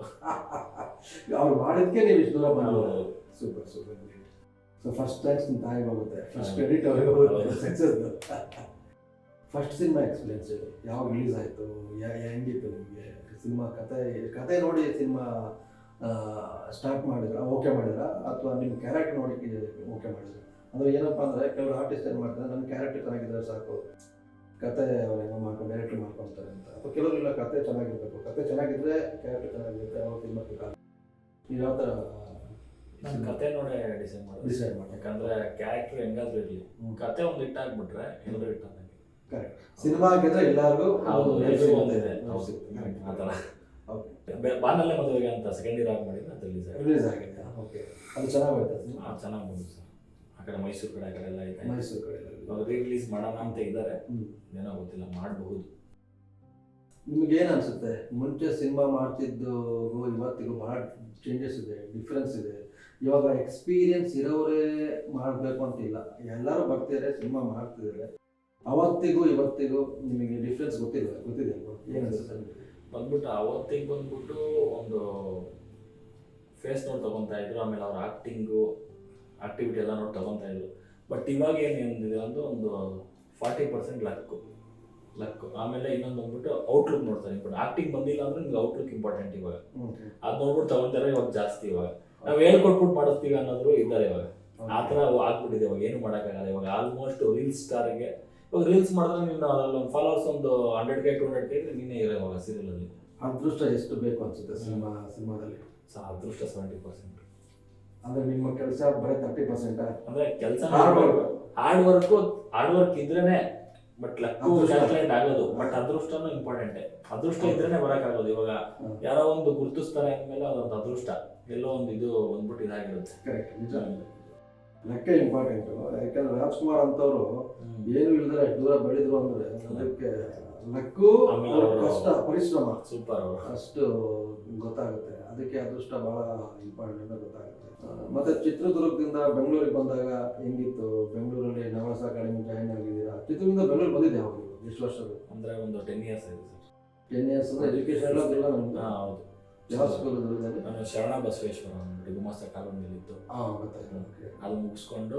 Speaker 1: ಅವ್ರು ಮಾಡಿದ್ಕೆ ನೀವು ಇಷ್ಟು ದೂರ ಬಂದಿದ್ದೀರಾ. Super super. So first thanks ನಿಮ್ಮ ತಾಯಿಗೆ ಹೋಗುತ್ತೆ, ಫಸ್ಟ್ ಕ್ರೆಡಿಟ್ ಅವ್ರಿಗೆ ಹೋಗುತ್ತೆ ಸಕ್ಸಸ್ದು. ಫಸ್ಟ್ ಸಿನಿಮಾ ಎಕ್ಸ್ಪೀರಿಯನ್ಸ್ ಯಾವಾಗ ರಿಲೀಸ್ ಆಯಿತು, ಹೆಂಗಿತ್ತು ನಿಮಗೆ ಸಿನಿಮಾ? ಕತೆ ನೋಡಿ ಸಿನಿಮಾ ಸ್ಟಾರ್ಟ್ ಮಾಡಿದ್ರ, ಓಕೆ ಮಾಡಿದ್ರ, ಅಥವಾ ನಿಮ್ಮ ಕ್ಯಾರೆಕ್ಟರ್ ನೋಡಿ ಓಕೆ ಮಾಡಿದ್ರ? ಅಂದರೆ ಏನಪ್ಪ ಅಂದರೆ ಕೆಲವರು ಆರ್ಟಿಸ್ಟ್ ಏನು ಮಾಡ್ತಾರೆ, ನನ್ನ ಕ್ಯಾರೆಕ್ಟರ್ ಚೆನ್ನಾಗಿದ್ರೆ ಸಾಕು, ಕತೆ ಅವ್ರು ಏನೋ ಮಾಡ್ಕೊಂಡು ಡೈರೆಕ್ಟ್ ಮಾಡ್ಕೊತಾರೆ ಅಂತ. ಅಥವಾ ಕೆಲವರು ಇಲ್ಲ, ಕತೆ ಚೆನ್ನಾಗಿರ್ಬೇಕು, ಕತೆ ಚೆನ್ನಾಗಿದ್ರೆ ಕ್ಯಾರೆಕ್ಟರ್ ಚೆನ್ನಾಗಿರುತ್ತೆ, ಅವ್ರು ಸಿನಿಮಾ ನೀವು ಯಾವ ಥರ?
Speaker 2: ನಾನು ಕತೆ ನೋಡೇ ಡಿಸೈಡ್ ಮಾಡಿ. ಯಾಕಂದರೆ ಕ್ಯಾರೆಕ್ಟರ್ ಹೆಂಗಾದ್ರೂ ಇರಲಿ, ಕತೆ ಒಂದು ಹಿಟ್ಟಾಗ್ಬಿಟ್ರೆ ಎಲ್ಲರೂ ಹಿಟ್ಟಾಗಿ.
Speaker 1: ಕರೆಕ್ಟ್. ಸಿನಿಮಾ ಆಗಿದ್ರೆ ಎಲ್ಲರಿಗೂ
Speaker 2: ಒಂದಿದೆ ಆ ಥರ. ಬಾನಲ್ಲೇ ಮದುವೆಗೆ ಅಂತ ಸೆಕೆಂಡ್ ಇಯರ್ ಆಗಿ ಮಾಡಿದ್ರೆ ಅದು
Speaker 1: ರಿಲೀಸ್ ಆಗಿದೆ. ಓಕೆ, ಅದು ಚೆನ್ನಾಗೋಯ್ತು.
Speaker 2: ಚೆನ್ನಾಗಿ ಬಂದು ಸರ್. ಆ ಕಡೆ ಮೈಸೂರು ಕಡೆ, ಆ ಕಡೆ ಎಲ್ಲ ಇದೆ.
Speaker 1: ಮೈಸೂರು ಕಡೆ
Speaker 2: ಇವಾಗ ರಿಲೀಸ್ ಮಾಡೋಣ ಅಂತ ಇದ್ದಾರೆ, ಏನೋ ಗೊತ್ತಿಲ್ಲ, ಮಾಡಬಹುದು.
Speaker 1: ನಿಮಗೇನು ಅನಿಸುತ್ತೆ, ಮುಂಚೆ ಸಿನಿಮಾ ಮಾಡ್ತಿದ್ದು ಇವತ್ತಿಗೂ ಭಾಳ ಚೇಂಜಸ್ ಇದೆ, ಡಿಫ್ರೆನ್ಸ್ ಇದೆ. ಇವಾಗ ಎಕ್ಸ್ಪೀರಿಯನ್ಸ್ ಇರೋರೇ ಮಾಡಬೇಕು ಅಂತಿಲ್ಲ, ಎಲ್ಲರೂ ಬರ್ತಿದ್ದಾರೆ, ಸಿನಿಮಾ ಮಾಡ್ತಿದ್ದಾರೆ. ಅವತ್ತಿಗೂ ಇವತ್ತಿಗೂ ನಿಮಗೆ ಡಿಫ್ರೆನ್ಸ್ ಗೊತ್ತಿದೆ ಅಲ್ವಾ? ಏನು ಅನಿಸುತ್ತೆ
Speaker 2: ಬಂದ್ಬಿಟ್ಟು? ಅವತ್ತಿಗೆ ಬಂದ್ಬಿಟ್ಟು ಒಂದು ಫೇಸ್ ನೋಡಿ ತೊಗೊತಾ ಇದ್ರು, ಆಮೇಲೆ ಅವ್ರ ಆಕ್ಟಿವಿಟಿ ಎಲ್ಲ ನೋಡಿ ತೊಗೊತಾ ಇದ್ರು. ಬಟ್ ಇವಾಗ ಏನಿದೆ ಅಂದ್ರೆ ಒಂದು 40% ಲಕ್ಕು, ಆಮೇಲೆ ಇನ್ನೊಂದು ಬಂದ್ಬಿಟ್ಟು ಔಟ್ಲುಕ್ ನೋಡ್ತಾರೆ. ಇಂಪಾರ್ಟೆಂಟ್ ಆಕ್ಟಿಂಗ್ ಬಂದಿಲ್ಲ ಅಂದ್ರೆ ನಿಮ್ಗೆ ಔಟ್ಲುಕ್ ಇಂಪಾರ್ಟೆಂಟ್. ಇವಾಗ ಅದು ನೋಡ್ಬಿಟ್ಟು ತಗೊಂತಾರೆ ಇವಾಗ ಜಾಸ್ತಿ. ಇವಾಗ ನಾವು ಹೇಳ್ಕೊಟ್ಬಿಟ್ಟು ಮಾಡಿಸ್ತೀವಿ ಅನ್ನೋದ್ರು ಇದ್ದಾರೆ ಇವಾಗ. ಆ ಥರ ಆಗ್ಬಿಟ್ಟಿದೆ. ಇವಾಗ ಏನು ಮಾಡೋಕ್ಕಾಗಲ್ಲ. ಇವಾಗ ಆಲ್ಮೋಸ್ಟ್ ರೀಲ್ಸ್ ಸ್ಟಾರ್ಗೆ ಇವಾಗ ರೀಲ್ಸ್ ಮಾಡಿದ್ರೆ ನೀನು ಅದರಲ್ಲಿ ಒಂದು ಫಾಲೋವರ್ಸ್ ಒಂದು 100K 200K ಇದ್ರೆ ನೀನೇ ಇರೋ ಇವಾಗ ಸೀರಿಯಲಲ್ಲಿ.
Speaker 1: ಅದೃಷ್ಟ ಎಷ್ಟು ಬೇಕು ಅನ್ಸುತ್ತೆ ಸಿನಿಮಾದಲ್ಲಿ?
Speaker 2: ಅದೃಷ್ಟ 70%.
Speaker 1: ಅಂದ್ರೆ ನಿಮ್ಮ ಕೆಲಸ ಬರೀ 30%?
Speaker 2: ಅಂದ್ರೆ ಕೆಲಸ ಹಾರ್ಡ್ ವರ್ಕ್ ಇದ್ರೇನೆ, ಬಟ್ ಲಕ್ಕು ಕ್ಯಾಲ್ಕುಲೇಟ್ ಆಗೋದು. ಬಟ್ ಅದೃಷ್ಟನೂ ಇಂಪಾರ್ಟೆಂಟ್. ಅದೃಷ್ಟ ಇದ್ರೇನೆ ಬರೋಕ್ಕಾಗೋದು. ಇವಾಗ ಯಾರೋ ಒಂದು ಗುರುತಿಸ್ತಾರೆ ಅಂದಮೇಲೆ ಅದೊಂದು ಅದೃಷ್ಟ, ಎಲ್ಲೋ ಒಂದು ಇದು ಬಂದ್ಬಿಟ್ಟು ಇದಾಗಿರುತ್ತೆ.
Speaker 1: ಕರೆಕ್ಟ್, ನಿಜ. ಲೆಕ್ಕ ಇಂಪಾರ್ಟೆಂಟು. ಯಾಕಂದ್ರೆ ರಾಜ್ಕುಮಾರ್ ಅಂತವರು ಏನು ಇಲ್ಲದ್ರೆ ಅಷ್ಟು ದೂರ ಬೆಳೆದ್ರು ಅಂದ್ರೆ ಅದಕ್ಕೆ ಲಕ್ಕು, ಕಷ್ಟ, ಪರಿಶ್ರಮ
Speaker 2: ಸೂಪರ್
Speaker 1: ಅಷ್ಟು ಗೊತ್ತಾಗುತ್ತೆ. ಅದಕ್ಕೆ ಅದೃಷ್ಟ ಬಹಳ ಇಂಪಾರ್ಟೆಂಟ್ ಅಂತ ಗೊತ್ತಾಗುತ್ತೆ. ಮತ್ತೆ ಚಿತ್ರದುರ್ಗದಿಂದ ಬೆಂಗಳೂರಿಗೆ ಬಂದಾಗ ಹೆಂಗಿತ್ತು? ಬೆಂಗಳೂರಲ್ಲಿ ನವರಸ ಅಕಾಡೆಮಿ ಜಾಯಿನ್ ಆಗಿದ್ದೀರಾ. ಚಿತ್ರದುರ್ಗದಿಂದ ಬೆಂಗಳೂರು ಬಂದಿದೆ ಯಾವಾಗ? ಎಷ್ಟು ವರ್ಷಗಳು?
Speaker 2: ಅಂದ್ರೆ ಒಂದು 10 years ಆಗಿದೆ ಸರ್.
Speaker 1: 10 years ಅಂದ್ರೆ ಎಜುಕೇಶನ್ ಎಲ್ಲ ನಮ್ಗೆ?
Speaker 2: ಹೌದು.
Speaker 1: ಯಾವ ಸ್ಕೂಲ್?
Speaker 2: ನಾನು ಶರಣ ಬಸವೇಶ್ವರ ಗುಮಾಸ್ತ ಕಾಲೋನಿಯಲ್ಲಿತ್ತು.
Speaker 1: ಗೊತ್ತಾಯ್ತು.
Speaker 2: ಅದು ಮುಗಿಸ್ಕೊಂಡು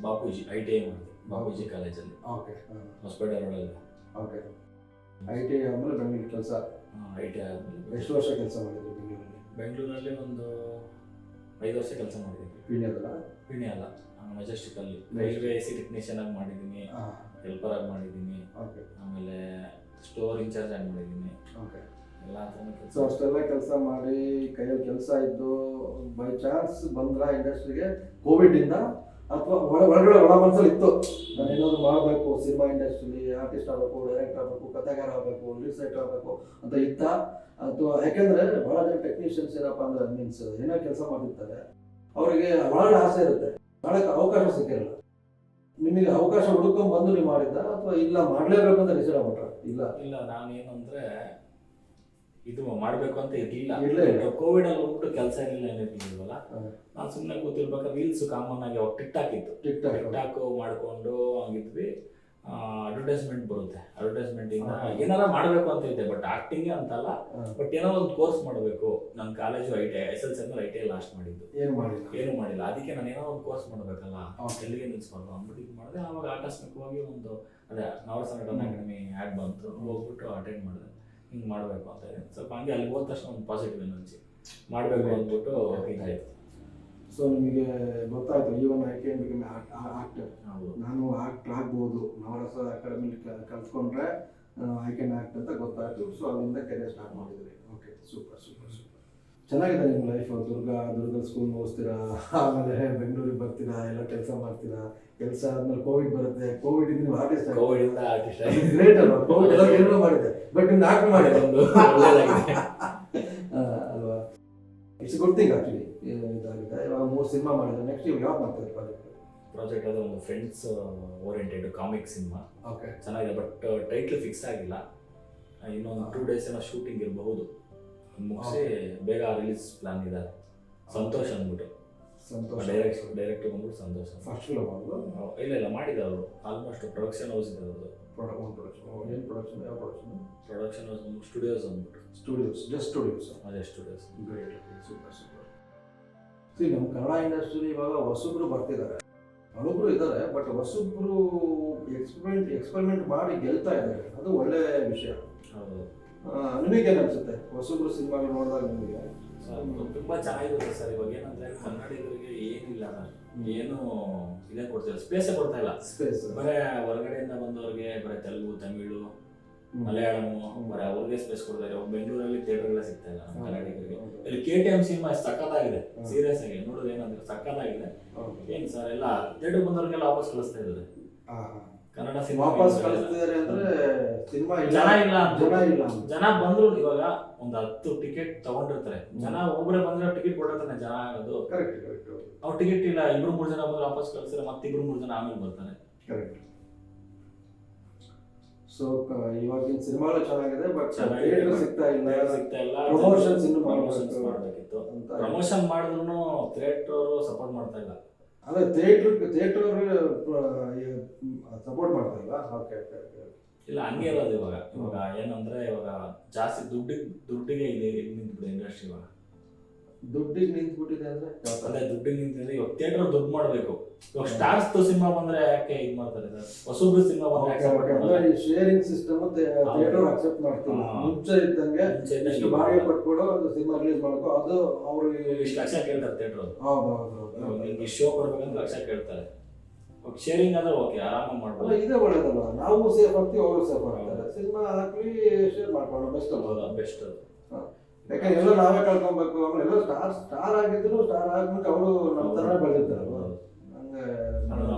Speaker 2: ಬಾಪೂಜಿ ITI ಮಾಡಿದೆ, ಬಾಪೂಜಿ ಕಾಲೇಜಲ್ಲಿ.
Speaker 1: ಓಕೆ.
Speaker 2: ಹೊಸಪೇಟೆ ರೋಡಲ್ಲಿ.
Speaker 1: ಓಕೆ. ITI ಆದಮೇಲೆ ಬೆಂಗಳೂರು ಕೆಲಸ?
Speaker 2: ITI ಆದಮೇಲೆ
Speaker 1: ಎಷ್ಟು ವರ್ಷ ಕೆಲಸ ಮಾಡಿದ್ರು
Speaker 2: ಬೆಂಗಳೂರಲ್ಲಿ? ಒಂದು 5 ವರ್ಷ ಕೆಲಸ ಮಾಡಿದ್ದೀನಿ. ಪೀಣ್ಯ ಅಲ್ಲ, ಮೆಜೆಸ್ಟಿಕಲ್ಲಿ ರೈಲ್ವೆ AC ಟೆಕ್ನಿಷಿಯನ್ ಆಗಿ ಮಾಡಿದ್ದೀನಿ, ಹೆಲ್ಪರ್ ಆಗಿ ಮಾಡಿದ್ದೀನಿ, ಆಮೇಲೆ ಸ್ಟೋರ್ ಇನ್ಚಾರ್ಜ್ ಆಗಿ ಮಾಡಿದ್ದೀನಿ. ಎಲ್ಲ
Speaker 1: ಸೊ ಅಷ್ಟೆಲ್ಲ ಕೆಲಸ ಮಾಡಿ ಕೈಯಲ್ಲಿ ಕೆಲಸ ಇದ್ದು ಬೈ ಚಾನ್ಸ್ ಬಂದ್ರ ಇಂಡಸ್ಟ್ರಿಗೆ ಕೋವಿಡಿಂದ, ಅಥವಾ ಒಳಗಡೆ ಒಳ ಮನಸ್ಸಲ್ಲಿ ಇತ್ತು ನಾನು ಏನಾದ್ರು ಮಾಡಬೇಕು, ಸಿನಿಮಾ ಇಂಡಸ್ಟ್ರಿಲಿ ಆರ್ಟಿಸ್ಟ್ ಆಗಬೇಕು, ಡೈರೆಕ್ಟರ್ ಆಗಬೇಕು, ಕಥೆಗಾರ ಆಗಬೇಕು, ರಿಲೀಸ್ ರೈಟರ್ ಆಗಬೇಕು ಅಂತ ಇತ್ತ? ಅಥವಾ ಯಾಕೆಂದ್ರೆ ಬಹಳ ಜನ ಟೆಕ್ನಿಷಿಯನ್ಸ್ ಏನಪ್ಪ ಅಂದ್ರೆ ಮೀನ್ಸ್ ಏನೋ ಕೆಲಸ ಮಾಡಿರ್ತಾರೆ, ಅವರಿಗೆ ಒಳಗಡೆ ಆಸೆ ಇರುತ್ತೆ, ಮಾಡಕ್ಕೆ ಅವಕಾಶ ಸಿಕ್ಕಿರಲ್ಲ. ನಿಮಗೆ ಅವಕಾಶ ಹುಡುಕೊಂಡ್ ಬಂದು ನೀವು ಮಾಡಿದ್ದ, ಅಥವಾ ಇಲ್ಲ ಮಾಡಲೇಬೇಕು ಅಂತ ಡಿಸೈಡ್ ಆಗ್ಬಿಟ್ರ?
Speaker 2: ಇಲ್ಲ, ನಾನೇನಂದ್ರೆ ಇದು ಮಾಡಬೇಕು ಅಂತ ಇರಲಿಲ್ಲ. ಕೋವಿಡ್ ಅಲ್ಲಿ ಹೋಗ್ಬಿಟ್ಟು ಕೆಲಸ ಇರಲಿಲ್ಲ, ಏನಿರ್ಲಿಲ್ವಲ್ಲ. ನಾನು ಸುಮ್ಮನೆ ಕೂತಿರ್ಬೇಕಾದ್ರೆ ರೀಲ್ಸ್ ಕಾಮನ್ ಆಗಿ ಅವಾಗ ಟಿಕ್ಟಾಕ್ ಇತ್ತು. ಟಿಕ್ಟಾಕ್ ಮಾಡ್ಕೊಂಡು ಹಂಗಿದ್ವಿ. ಅಡ್ವರ್ಟೈಸ್ಮೆಂಟ್ ಬರುತ್ತೆ, ಅಡ್ವರ್ಟೈಸ್ಮೆಂಟ್ ಇಂದ ಏನಾರ ಮಾಡಬೇಕು ಅಂತ ಇದ್ದೆ, ಬಟ್ ಆಕ್ಟಿಂಗ್ ಅಂತಲ್ಲ, ಬಟ್ ಏನೋ ಒಂದು ಕೋರ್ಸ್ ಮಾಡಬೇಕು. ನನ್ನ ಕಾಲೇಜು ITI SLC ಅಂದ್ರೆ ITI ಲಾಸ್ಟ್ ಮಾಡಿದ್ದು, ಏನು ಮಾಡಿಲ್ಲ. ಅದಕ್ಕೆ ನಾನು ಏನೋ ಒಂದು ಕೋರ್ಸ್ ಮಾಡಬೇಕಲ್ಲ, ಎಲ್ಲಿಗೆ ನಿಲ್ಸ್ಬಾರ್ದು ಅಂದ್ಬಿಟ್ಟು ಇದು ಮಾಡಿದೆ. ಆವಾಗ ಆಕಸ್ಮಿಕವಾಗಿ ಒಂದು ಅದೇ ನವರಸ ಅಕಾಡೆಮಿ ಆ್ಯಡ್ ಬಂತು, ಹೋಗ್ಬಿಟ್ಟು ಅಟೆಂಡ್ ಮಾಡಿದೆ. ಹಿಂಗೆ ಮಾಡಬೇಕು ಅಂತ ಇದೆ ಸ್ವಲ್ಪ. ಹಂಗೆ ಅಲ್ಲಿ ಹೋದ ತಕ್ಷಣ ಒಂದು ಪಾಸಿಟಿವ್ ಎನರ್ಜಿ ಮಾಡಬೇಕು ಅಂದ್ಬಿಟ್ಟು ಇದಾಯಿತು.
Speaker 1: ಸೊ ನಿಮಗೆ ಗೊತ್ತಾಯ್ತು even I can become actor,
Speaker 2: ಹೌದು.
Speaker 1: ನಾನು ಆಕ್ಟರ್ ಆಗ್ಬೋದು, ನವರಸ ಅಕಾಡೆಮಿ ಕಲ್ತ್ಕೊಂಡ್ರೆ ಐ ಕ್ಯಾನ್ ಆಕ್ಟ್ ಅಂತ ಗೊತ್ತಾಯ್ತು. ಸೊ ಅಲ್ಲಿಂದ ಕೆರಿಯರ್ ಸ್ಟಾರ್ಟ್ ಮಾಡಿದ್ರಿ. Okay, super super super. ಚೆನ್ನಾಗಿದೆ ನಿಮ್ಮ ಲೈಫ್. ದುರ್ಗ ಸ್ಕೂಲ್ ಮುಗಿಸ್ತೀರಾ, ಆಮೇಲೆ ಬೆಂಗಳೂರಿಗೆ ಬರ್ತೀರಾ, ಎಲ್ಲ ಕೆಲಸ ಮಾಡ್ತೀರಾ. ಕೆಲಸ ಆದ್ಮೇಲೆ ಕೋವಿಡ್ ಬರುತ್ತೆ. ಕೋವಿಡ್ ನೀವು ಆರ್ಟಿಸ್ಟ್ ಗ್ರೇಟ್ ಅಲ್ವಾ? ಕೋವಿಡ್ ಎಲ್ಲ ಏನೋ ಮಾಡಿದೆ, ಬಟ್ ನಿಮ್ಗೆ ಆಕ್ಟ್ ಮಾಡಿದೆ ಒಂದು ಅಲ್ವಾ? It's good thing actually. ಇದಾಗಿದೆ. ಇವಾಗ 3 ಸಿನಿಮಾ ಮಾಡಿದ್ರೆ ನೆಕ್ಸ್ಟ್ ಇವಾಗ ಯಾವ್ದು ಮಾಡ್ತಾರೆ
Speaker 2: ಪ್ರಾಜೆಕ್ಟ್? ಅದು ಒಂದು friends oriented comic cinema.
Speaker 1: Okay,
Speaker 2: ಚೆನ್ನಾಗಿದೆ, ಬಟ್ ಟೈಟ್ಲ್ ಫಿಕ್ಸ್ ಆಗಿಲ್ಲ. ಇನ್ನೊಂದು 2 days ಏನೋ ಶೂಟಿಂಗ್ ಇರಬಹುದು. ಮುಗಿಸಿ ಬೇಗ ರಿಲೀಸ್ ಪ್ಲಾನ್ ಇದೆ. ಸಂತೋಷ್ ಅಂದ್ಬಿಟ್ಟು
Speaker 1: ಸಂತೋಷ್
Speaker 2: ಡೈರೆಕ್ಟರ್ ಬಂದ್ಬಿಟ್ಟು ಸಂತೋಷ್.
Speaker 1: ಫಸ್ಟ್ ಫಿಲಮ್ ಅವರು
Speaker 2: ಇಲ್ಲ ಮಾಡಿದ್ರು ಅವರು. ಆಲ್ಮೋಸ್ಟ್ ಪ್ರೊಡಕ್ಷನ್ ಹೌಸ್ ಇದೆ ಅವ್ರದ್ದು.
Speaker 1: ಏನು ಪ್ರೊಡಕ್ಷನ್? ಯಾವ ಪ್ರೊಡಕ್ಷನ್?
Speaker 2: ಪ್ರೊಡಕ್ಷನ್ ಹೌಸ್ ಸ್ಟುಡಿಯೋಸ್ ಅಂದ್ಬಿಟ್ಟು.
Speaker 1: Just studios.
Speaker 2: ಅದೇ studios.
Speaker 1: Great, super super. See, ನಮ್ಮ ಕನ್ನಡ ಇಂಡಸ್ಟ್ರಿ ಇವಾಗ ಹೊಸಬ್ರು ಬರ್ತಿದ್ದಾರೆ, ಹಳಬ್ರು ಇದ್ದಾರೆ, ಬಟ್ ಹೊಸಬ್ರು ಎಕ್ಸ್ಪೆರಿಮೆಂಟ್ ಮಾಡಿ ಗೆಲ್ತಾ ಇದ್ದಾರೆ. ಅದು ಒಳ್ಳೆ ವಿಷಯ.
Speaker 2: ಹೌದು.
Speaker 1: ನಿಮಗೇನು ಅನ್ಸುತ್ತೆ ಹೊಸಬ್ರು ಸಿನಿಮಾಗಳು ನೋಡಿದಾಗ? ನಿಮಗೆ
Speaker 2: ತುಂಬಾ ಚೆನ್ನಾಗಿರುತ್ತೆ ಸರ್. ಇವಾಗ ಏನಂದ್ರೆ ಕನ್ನಡಿಗರಿಗೆ ಏನಿಲ್ಲ, ಏನು ಇದೇ ಕೊಡ್ತಿಲ್ಲ, ಸ್ಪೇಸೇ ಕೊಡ್ತಾ ಇಲ್ಲ.
Speaker 1: ಸ್ಪೇಸ್
Speaker 2: ಬರೇ ಹೊರಗಡೆಯಿಂದ ಬಂದವ್ರಿಗೆ ಬರೀ ತೆಲುಗು, ತಮಿಳು, ಮಲಯಾಳಂ, ಬರೀ ಅವ್ರಿಗೆ ಸ್ಪೇಸ್ ಕೊಡ್ತಾ ಇದ್ದಾರೆ. ಬೆಂಗಳೂರಲ್ಲಿ ಥಿಯೇಟರ್ಗಳೇ ಸಿಗ್ತಾ ಇಲ್ಲ ನಮ್ಮ ಕನ್ನಡಿಗರಿಗೆ. ಇಲ್ಲಿ KTM ಸಿನಿಮಾ ಸಕ್ಕತ್ತಾಗಿದೆ, ಸೀರಿಯಸ್ ಆಗಿ ನೋಡೋದು ಏನಂದ್ರೆ ಸಕ್ಕತ್ತಾಗಿದೆ. ಏನ್ ಸರ್ ಎಲ್ಲ ಥಿಯೇಟರ್ ಬಂದವ್ರಿಗೆಲ್ಲ ವಾಪಸ್ ಕಳಿಸ್ತಾ ಇದ್ದಾರೆ. ಕನ್ನಡ ಸಿನಿಮಾ
Speaker 1: ವಾಪಸ್ ಕಳಿಸ್ತಿದ್ದಾರೆ ಅಂದ್ರೆ ಸಿನಿಮಾ
Speaker 2: ಜನ ಇಲ್ಲ,
Speaker 1: ಇಲ್ಲ.
Speaker 2: ಜನ ಬಂದ್ರು ಇವಾಗ ಒಂದು 10 ಟಿಕೆಟ್ ತಗೊಂಡಿರ್ತಾರೆ. ಜನ ಒಬ್ಬರೇ ಬಂದ್ರೆ ಟಿಕೆಟ್ ಕೊಡತಾನೆ ಜನ ಆಗೋದು.
Speaker 1: ಕರೆಕ್ಟ್.
Speaker 2: ಅವ್ರು ಟಿಕೆಟ್ ಇಲ್ಲ, 2-3 ಜನ ಬಂದ್ರೆ ವಾಪಸ್ ಕಳಿಸ್ತಾರೆ, ಮತ್ತೆ 2-3 ಜನ ಆಮೇಲೆ ಬರ್ತಾರೆ.
Speaker 1: ಕರೆಕ್ಟ್. ಸೊ ಇವಾಗಿನ ಸಿನಿಮಾಗಳು ಚೆನ್ನಾಗಿದೆ, ಬಟ್ ಥಿಯೇಟರ್ ಸಿಗ್ತಾ ಇಲ್ಲ. ಪ್ರಮೋಷನ್ಸ್ ಇನ್ನು
Speaker 2: ಮಾಡಬೇಕಿತ್ತು. ಪ್ರಮೋಷನ್ ಮಾಡಿದ್ರು ಥಿಯೇಟರ್ ಸಪೋರ್ಟ್ ಮಾಡ್ತಾ ಇಲ್ಲ.
Speaker 1: ಅದೇ ಥಿಯೇಟರ್ ಸಪೋರ್ಟ್ ಮಾಡ್ತಾ ಇಲ್ಲ. ಓಕೆ.
Speaker 2: ಇಲ್ಲ, ಹಂಗೆ ಇರೋದು ಇವಾಗ ಏನಂದ್ರೆ ಇವಾಗ ಜಾಸ್ತಿ ದುಡ್ಡಿಗೆ ಇದೆ ನಿಂತ್ಬಿಟ್ಟಿದೆ ಇಂಡಸ್ಟ್ರಿ. ಇವಾಗ
Speaker 1: ದುಡ್ಡಿಗೆ ನಿಂತ್ಬಿಟ್ಟಿದೆ ಅಂದ್ರೆ
Speaker 2: ಅದೇ ದುಡ್ಡಿಗೆ ನಿಂತಿದೆ. ಇವಾಗ ಥಿಯೇಟರ್ ದುಡ್ಡು ಮಾಡಬೇಕು. ಇವಾಗ ಸ್ಟಾರ್ಸ್ ಸಿನಿಮಾ ಬಂದ್ರೆ ಯಾಕೆ ಇದು ಮಾಡ್ತಾರೆ ಸರ್? ಹೊಸಬ್ರು ಸಿನಿಮಾ ಬಂದ್ರೆ
Speaker 1: ಶೇರಿಂಗ್ ಸಿಸ್ಟಮ್ ಥಿಯೇಟರ್ ಅಕ್ಸೆಪ್ಟ್ ಮಾಡ್ತೀವಿ. ಮುಂಚೆ ಇದ್ದಂಗೆ ಇಷ್ಟು ಬಾಡಿಗೆ ಕೊಟ್ಬಿಡು ಸಿನಿಮಾ ರಿಲೀಸ್ ಮಾಡ್ಕೊ, ಅದು ಅವ್ರಿಗೆ
Speaker 2: ಇಷ್ಟು ಲಕ್ಷ ಕೇಳ್ತಾರೆ ಥಿಯೇಟರ್.
Speaker 1: ಹೌದು.
Speaker 2: ನಿಮ್ಗೆ ಶೋ ಕೊಡ್ಬೇಕಂತ ಲಕ್ಷ ಕೇಳ್ತಾರೆ. ಶೇರಿಂಗ್ ಅಂದ್ರೆ ಓಕೆ, ಆರಾಮಾಗಿ ಮಾಡ್ಬೋದು.
Speaker 1: ಇದೇ ಒಳ್ಳೇದಲ್ಲ, ನಾವು ಸೇಫ್ ಆಗ್ತೀವಿ, ಅವರು ಸೇಫ್ ಆಗ್ತಾರೆ. ಸಿನಿಮಾ ಹಾಕಿ ಶೇರ್ ಮಾಡ್ಕೊಳ್ಳೋ ಬೆಸ್ಟ್ ಅಲ್ಲ?
Speaker 2: ಬೆಸ್ಟ್.
Speaker 1: ಯಾಕಂದ್ರೆ ಎಲ್ಲ ನಾವೇ ಕಳ್ಕೊಬೇಕು. ಆಮೇಲೆ ಎಲ್ಲ ಸ್ಟಾರ್ ಆಗಿದ್ರು, ಸ್ಟಾರ್ ಆದ್ಮೇಲೆ ಅವರು ನಮ್ಮ ತರ ಬೆಳೆದಿರ್ತಾರಲ್ವ, ಹಂಗೆ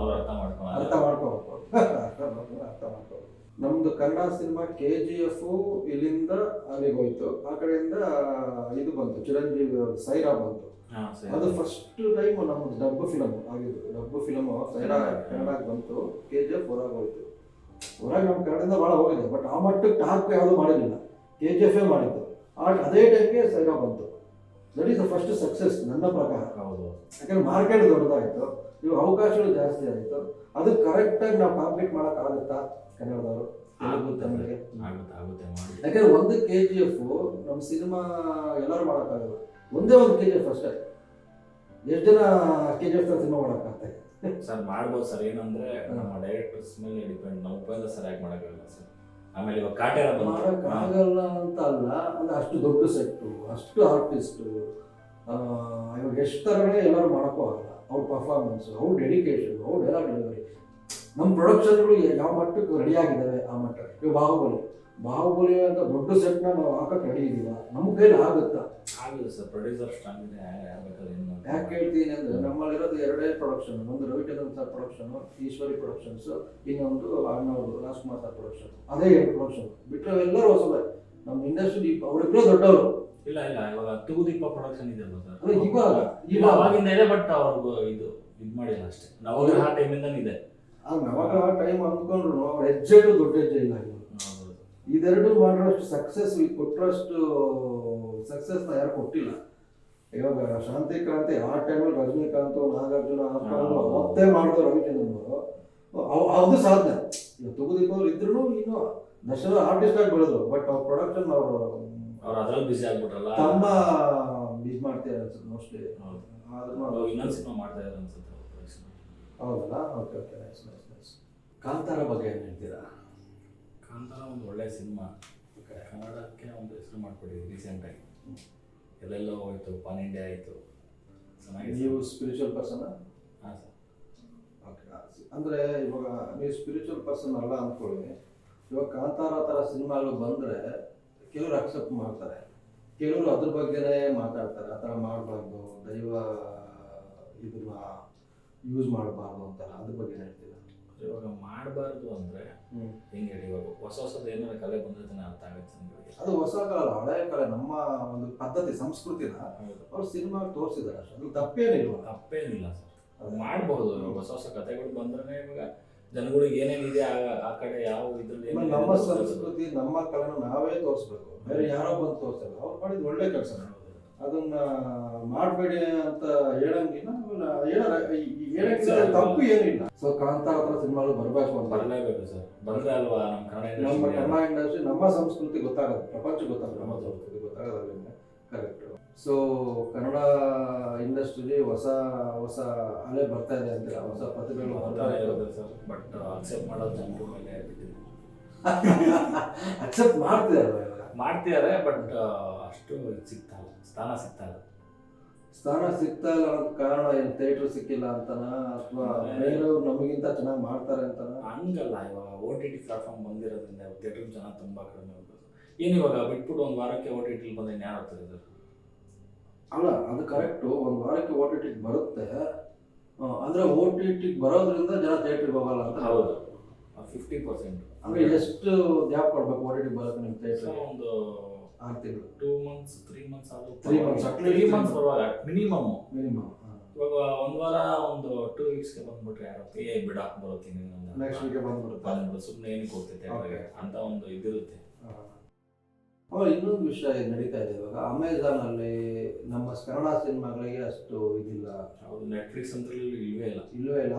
Speaker 1: ಅರ್ಥ ಮಾಡ್ಕೋಬೇಕು. ನಮ್ದು ಕನ್ನಡ ಸಿನಿಮಾ KGF ಇಲ್ಲಿಂದ ಅಲ್ಲಿಗೆ ಹೋಯ್ತು. ಆ ಕಡೆಯಿಂದ ಇದು ಬಂತು, ಚಿರಂಜೀವಿ ಸೈರಾ ಬಂತು. ಅದು ಫಸ್ಟ್ ಟೈಮ್ ನಮ್ದು ಡಬ್ ಫಿಲಮ್ ಆಗಿದ್ದು. ಡಬ್ ಫಿಲಮ್ ಸೈರಾ ಕನ್ನಡ ಬಂತು, KGF ಹೊರಗೆ ಹೋಯ್ತು. ಹೊರಗೆ ನಮ್ಮ ಕನ್ನಡದಿಂದ ಭಾಳ ಹೋಗಿದೆ, ಬಟ್ ಆ ಮಟ್ಟಕ್ಕೆ ಟಾಪ್ ಯಾವುದು ಮಾಡಿರಲಿಲ್ಲ. KGF ಮಾಡಿದ್ದು. ಅದೇ ಟೈಮ್ಗೆ ಸೈರಾ ಬಂತು. That is the first success ನನ್ನ ಪ್ರಕಾರ.
Speaker 2: ಹೌದು.
Speaker 1: ಯಾಕಂದ್ರೆ ಮಾರ್ಕೆಟ್ ದೊಡ್ಡದಾಯಿತು, ಇವು ಅವಕಾಶಗಳು ಜಾಸ್ತಿ ಆಯಿತು. ಅದು ಕರೆಕ್ಟಾಗಿ ನಾವು ಕಾಂಪೀಟ್ ಮಾಡೋಕ್ಕಾಗುತ್ತಾ ಕನ್ನಡದವರು ತೆಲುಗು ತಮಿಳಿಗೆ? ಯಾಕಂದ್ರೆ ಒಂದು KGF ನಮ್ಮ ಸಿನಿಮಾ ಎಲ್ಲರೂ ಮಾಡೋಕ್ಕಾಗಲ್ಲ. ಒಂದೇ ಒಂದು KGF ಅಷ್ಟೇ. ಎಷ್ಟು ಜನ KGF ಸಿನಿಮಾ ಮಾಡೋಕ್ಕಾಗ್ತದೆ
Speaker 2: ಸರ್? ಮಾಡ್ಬೋದು ಸರ್. ಏನಂದ್ರೆ ನಮ್ಮ ಡೈರೆಕ್ಟರ್ಸ್ ಮೇಲೆ ಡಿಪೆಂಡ್. ನಾವು ಉಪೇಂದ್ರ ಸರ್ ಯಾಕೆ ಮಾಡೋಕ್ಕಾಗಲ್ಲ ಸರ್? ಆಮೇಲೆ ಇವಾಗ ಕಾಟೇರ
Speaker 1: ಮಾಡೋಕ್ಕಾಗಲ್ಲ ಅಂತ ಅಲ್ಲ, ಅಂದ್ರೆ ಅಷ್ಟು ದೊಡ್ಡ ಸೆಟ್ಟು, ಅಷ್ಟು ಆರ್ಟಿಸ್ಟು, ಇವಾಗ ಎಷ್ಟು ಥರಗಳೇ ಎಲ್ಲರೂ ಮಾಡೋಕ್ಕೂ ಆಗಲ್ಲ. ಅವ್ರ ಪರ್ಫಾರ್ಮೆನ್ಸು, ಅವ್ರ ಡೆಡಿಕೇಶನ್, ಅವ್ರ ಡೈಲಾಗ್ ಡೆಲಿವರಿ, ನಮ್ಮ ಪ್ರೊಡಕ್ಷನ್ಗಳು ಯಾವ ಮಟ್ಟಕ್ಕೆ ರೆಡಿ ಆಗಿದ್ದಾವೆ ಆ ಮಟ್ಟ. ಇವಾಗ ಬಾಹುಬಲಿ ಅಂತ ದೊಡ್ಡ ಸೆಟ್ನ ನಾವು ಹಾಕಕ್ಕೆ ರೆಡಿ ಇದೀವ, ನಮ್ಮ ಕೈಲಿ ಆಗುತ್ತಾ?
Speaker 2: ಆಗುತ್ತೆ ಸರ್. ಪ್ರೊಡ್ಯೂಸರ್ ಸ್ಟ್ರಾಂಗ್ ಇದೆ.
Speaker 1: ಯಾಕೆ ಹೇಳ್ತೀನಿ ಅಂದರೆ ನಮ್ಮಲ್ಲಿರೋದು 2 ಪ್ರೊಡಕ್ಷನ್. ಒಂದು Ravichandran sir production, Eshwari productions, ಇನ್ನೊಂದು ಅಣ್ಣವರು ರಾಜ್ಕುಮಾರ್ ಸರ್ ಪ್ರೊಡಕ್ಷನ್. ಅದೇ 2 ಪ್ರೊಡಕ್ಷನ್ ಬಿಟ್ಟರೆ ಎಲ್ಲರೂ ಹೊಸಬೇ. ನಮ್ಮ ಇಂಡಸ್ಟ್ರಿ ಅವರಿಬ್ಬರೇ ದೊಡ್ಡವರು.
Speaker 2: ಇಲ್ಲ ಇವಾಗ ತೂಗುದೀಪ ಪ್ರೊಡಕ್ಷನ್ ಇದೆ ಸರ್.
Speaker 1: ಇವಾಗಿಂದ
Speaker 2: ಇದೆ, ಬಟ್ ಅವ್ರಿಗೂ ಇದು ಮಾಡಿಲ್ಲ ಅಷ್ಟೇ. ನವಗ್ರಹ ಟೈಮಿಂದ ಇದೆ.
Speaker 1: ನವಗ್ರಹ ಟೈಮ್ ಅಂದ್ಕೊಂಡ್ರು ಅವ್ರ ಹೆಜ್ಜೆಗಳು ದೊಡ್ಡ ಹೆಜ್ಜೆ ಇಲ್ಲ. ಇದೆರಡು ಮಾಡಿರೋಷ್ಟು ಸಕ್ಸಸ್ ಕೊಟ್ಟರಷ್ಟು ಸಕ್ಸಸ್ನ ಯಾರು ಕೊಟ್ಟಿಲ್ಲ. ಇವಾಗ ಶಾಂತಿ ಕ್ರಾಂತಿ ಆ ಟೈಮಲ್ಲಿ ರಜನಿಕಾಂತ್, ನಾಗಾರ್ಜುನ ಮತ್ತೆ ಮಾಡಿದ್ರು ರವಿಚಂದ್ರನ್ ಅವರು, ಅದು ಸಾಧನೆ. ಈಗ ತೂಗುದೀಪ ಅವ್ರು ಇದ್ರು ಇನ್ನೂ ದಶರ ಆರ್ಟಿಸ್ಟ್ ಆಗಿ ಬೆಳೆದ್ರು, ಬಟ್ ಅವ್ರ ಪ್ರೊಡಕ್ಷನ್ ಅವರು
Speaker 2: ಅದ್ರಲ್ಲಿ ಬಿಸಿ ಆಗ್ಬಿಟ್ರಲ್ಲ,
Speaker 1: ತಮ್ಮ ಇದು ಮಾಡ್ತಾರೆ ಅನ್ಸುತ್ತೆ ಮೋಸ್ಟ್ಲಿ.
Speaker 2: ಆದ್ರೂ ಇನ್ನೊಂದು ಸಿನಿಮಾ ಮಾಡ್ತಾ ಇದ್ದಾರೆ ಅನ್ಸುತ್ತೆ.
Speaker 1: ಹೌದಲ್ಲ? ಓಕೆ. ನೈಸ್. ಕಾಂತಾರ ಬಗ್ಗೆ ಏನು ಹೇಳ್ತೀರಾ?
Speaker 2: ಕಾಂತಾರ ಒಂದು ಒಳ್ಳೆ ಸಿನಿಮಾ. ಕನ್ನಡಕ್ಕೆ ಒಂದು ಹೆಸರು ಮಾಡ್ಕೊಟ್ಟಿದ್ವಿ ರೀಸೆಂಟಾಗಿ. ಎಲ್ಲೆಲ್ಲೋ ಹೋಯ್ತು, ಪಾನ್ ಇಂಡಿಯಾ ಆಯಿತು. ಚೆನ್ನಾಗಿದೆ
Speaker 1: ನೀವು ಸ್ಪಿರಿಚುವಲ್ ಪರ್ಸನ್?
Speaker 2: ಹಾಂ ಸರ್.
Speaker 1: ಓಕೆ. ಅಂದರೆ ಇವಾಗ ನೀವು ಸ್ಪಿರಿಚುವಲ್ ಪರ್ಸನ್ ಅಲ್ಲ ಅಂದ್ಕೊಳ್ಳಿ, ಇವಾಗ ಕಾಂತಾರ ಥರ ಸಿನಿಮಾಗಳು ಬಂದರೆ ಕೆಲವರು ಅಕ್ಸೆಪ್ಟ್ ಮಾಡ್ತಾರೆ, ಕೆಲವರು ಅದ್ರ ಬಗ್ಗೆನೇ ಮಾತಾಡ್ತಾರೆ, ಆ ಥರ ಮಾಡಬಾರ್ದು, ದೈವ ಇದನ್ನ ಯೂಸ್ ಮಾಡಬಾರ್ದು ಅಂತಾರೆ. ಅದ್ರ ಬಗ್ಗೆ ಹೇಳ್ತೀರಾ?
Speaker 2: ಇವಾಗ ಮಾಡಬಾರ್ದು ಅಂದರೆ ಹೆಂಗೆ ಹೇಳಿ, ಇವಾಗ ಹೊಸದು ಏನಾದ್ರು ಕಲೆ ಬಂದ್ರೆ ಅರ್ಥ ಆಗುತ್ತೆ ನಿಮಗೆ.
Speaker 1: ಅದು ಹೊಸ ಕಲೆ, ಹಳೆಯ ಕಲೆ, ನಮ್ಮ ಒಂದು ಪದ್ಧತಿ ಸಂಸ್ಕೃತಿನ ಅವ್ರು ಸಿನಿಮಾ ತೋರಿಸಿದ್ದಾರೆ ಅಷ್ಟೇ. ಅದು ತಪ್ಪೇನಿಲ್ವ?
Speaker 2: ತಪ್ಪೇನಿಲ್ಲ ಸರ್, ಅದು ಮಾಡ್ಬೋದು. ಹೊಸ ಕಥೆಗಳು ಬಂದ್ರೆ ಇವಾಗ ಜನಗಳಿಗೆ ಏನೇನಿದೆ ಆ ಕಡೆ ಯಾವ ಇದ್ರಲ್ಲಿ
Speaker 1: ನಮ್ಮ ಸಂಸ್ಕೃತಿ ನಮ್ಮ ಕಲೆನ ನಾವೇ ತೋರಿಸ್ಬೇಕು, ಬೇರೆ ಯಾರೋ ಬಂದು ತೋರಿಸಲ್ಲ. ಅವ್ರು ಮಾಡಿದ ಒಳ್ಳೆ ಕೆಲಸ, ಅದನ್ನ ಮಾಡಬೇಡಿ ಅಂತ ಹೇಳಂಗಿಲ್ಲ, ಹೇಳಂಗಿಲ್ಲ, ತಪ್ಪು ಏನಿಲ್ಲ. ಸೊ ಕಾಂತಾರ ಹತ್ರ ಸಿನಿಮಾಗಳು ಬರಬೇಕು ಅಂತ
Speaker 2: ಬರಲೇಬೇಕು ಸರ್, ಬಂದ್ರೆ ಅಲ್ವಾ
Speaker 1: ನಮ್ಮ ಕನ್ನಡ ಇಂಡಸ್ಟ್ರಿ, ನಮ್ಮ ಸಂಸ್ಕೃತಿ ಗೊತ್ತಾಗೋದು, ಪ್ರಪಂಚ ಗೊತ್ತಾಗೋದು, ನಮ್ಮ ಸಂಸ್ಕೃತಿ ಗೊತ್ತಾಗೋದು. ಕರೆಕ್ಟ್. ಸೊ ಕನ್ನಡ ಇಂಡಸ್ಟ್ರಿಲಿ ಹೊಸ ಹೊಸ ಅಲೆ ಬರ್ತಾ ಇದೆ ಅಂತೀರಾ, ಹೊಸ ಪ್ರತಿಭೆಗಳು ಬರ್ತಾ ಇರೋದು
Speaker 2: ಸರ್. ಬಟ್ ಅಕ್ಸೆಪ್ಟ್ ಮಾಡೋದು ಜನರ ಮೇಲೆ ಬಿಟ್ಟಿದೆ.
Speaker 1: ಅಕ್ಸೆಪ್ಟ್
Speaker 2: ಮಾಡ್ತಿದ್ದಾರೆ ಬಟ್ ಅಷ್ಟು ಸಿಗ್ತಾ ಇಲ್ಲ, ಸ್ಥಾನ ಸಿಗ್ತಾ ಇಲ್ಲ
Speaker 1: ಅನ್ನೋದು ಕಾರಣ ಏನು? ಥಿಯೇಟರ್ ಸಿಕ್ಕಿಲ್ಲ ಅಂತನಾ, ಅಥವಾ ಬೇರೆಯವ್ರು ನಮಗಿಂತ ಚೆನ್ನಾಗಿ ಮಾಡ್ತಾರೆ ಅಂತನಾ?
Speaker 2: ಹಂಗಲ್ಲ, ಇವಾಗ OTT ಪ್ಲಾಟ್ಫಾರ್ಮ್ ಬಂದಿರೋದ್ರಿಂದ ಥಿಯೇಟರ್ ಜನ ತುಂಬ ಕಡಿಮೆ ಹೋಗ್ಬೋದು. ಏನು ಇವಾಗ ಬಿಟ್ಬಿಟ್ಟು ಒಂದು ವಾರಕ್ಕೆ OTT ಬಂದ್ರೆ ಯಾರು ಆಗ್ತಾರೆ ಸರ್?
Speaker 1: ಅಲ್ಲ, ಅದು ಕರೆಕ್ಟು. ಒಂದು ವಾರಕ್ಕೆ OTT ಬರುತ್ತೆ ಅಂದರೆ OTT ಬರೋದ್ರಿಂದ ಜನ ಥಿಯೇಟ್ರಿಗೆ ಹೋಗಲ್ಲ ಅಂತ.
Speaker 2: ಹೌದು, 50%.
Speaker 1: ಅಂದರೆ ಎಷ್ಟು ಗ್ಯಾಪ್ ಕೊಡ್ಬೇಕು OTT ಬರೋಕ್ಕೆ ನಿಮ್ಮ ಥಿಯೇಟ್ರಿಗೆ?
Speaker 2: ಒಂದು
Speaker 1: 6 ತಿಂಗಳು,
Speaker 2: 2 months 3 months ಆದರೂ
Speaker 1: 3 months
Speaker 2: ಅಟ್ಲೀಸ್ಟ್ ಬರುವಾಗ ಮಿನಿಮಮ್. ಇವಾಗ ಒಂದು ವಾರ ಒಂದು 2 weeksಗೆ ಬಂದ್ಬಿಟ್ರೆ ಯಾರು ಬಿಡ ಬರುತ್ತೀನಿ
Speaker 1: ನೆಕ್ಸ್ಟ್ ವೀಕೆ ಬಂದ್ಬಿಡುತ್ತೆ,
Speaker 2: ಸುಮ್ಮನೆ ಏನಕ್ಕೆ ಹೋಗ್ತೈತೆ ಅಂತ ಒಂದು ಇದಿರುತ್ತೆ.
Speaker 1: ಆಮೇಲೆ ಇನ್ನೊಂದು ವಿಷಯ ನಡೀತಾ ಇದೆ ಇವಾಗ, ಅಮೆಝಾನ್ ಅಲ್ಲಿ ನಮ್ಮ ಕನ್ನಡ ಸಿನಿಮಾಗಳಿಗೆ ಅಷ್ಟು ಇದಿಲ್ಲ.
Speaker 2: ಹೌದು, ನೆಟ್ಫ್ಲಿಕ್ಸ್ ಅಂತ ಇಲ್ವೇ ಇಲ್ಲ,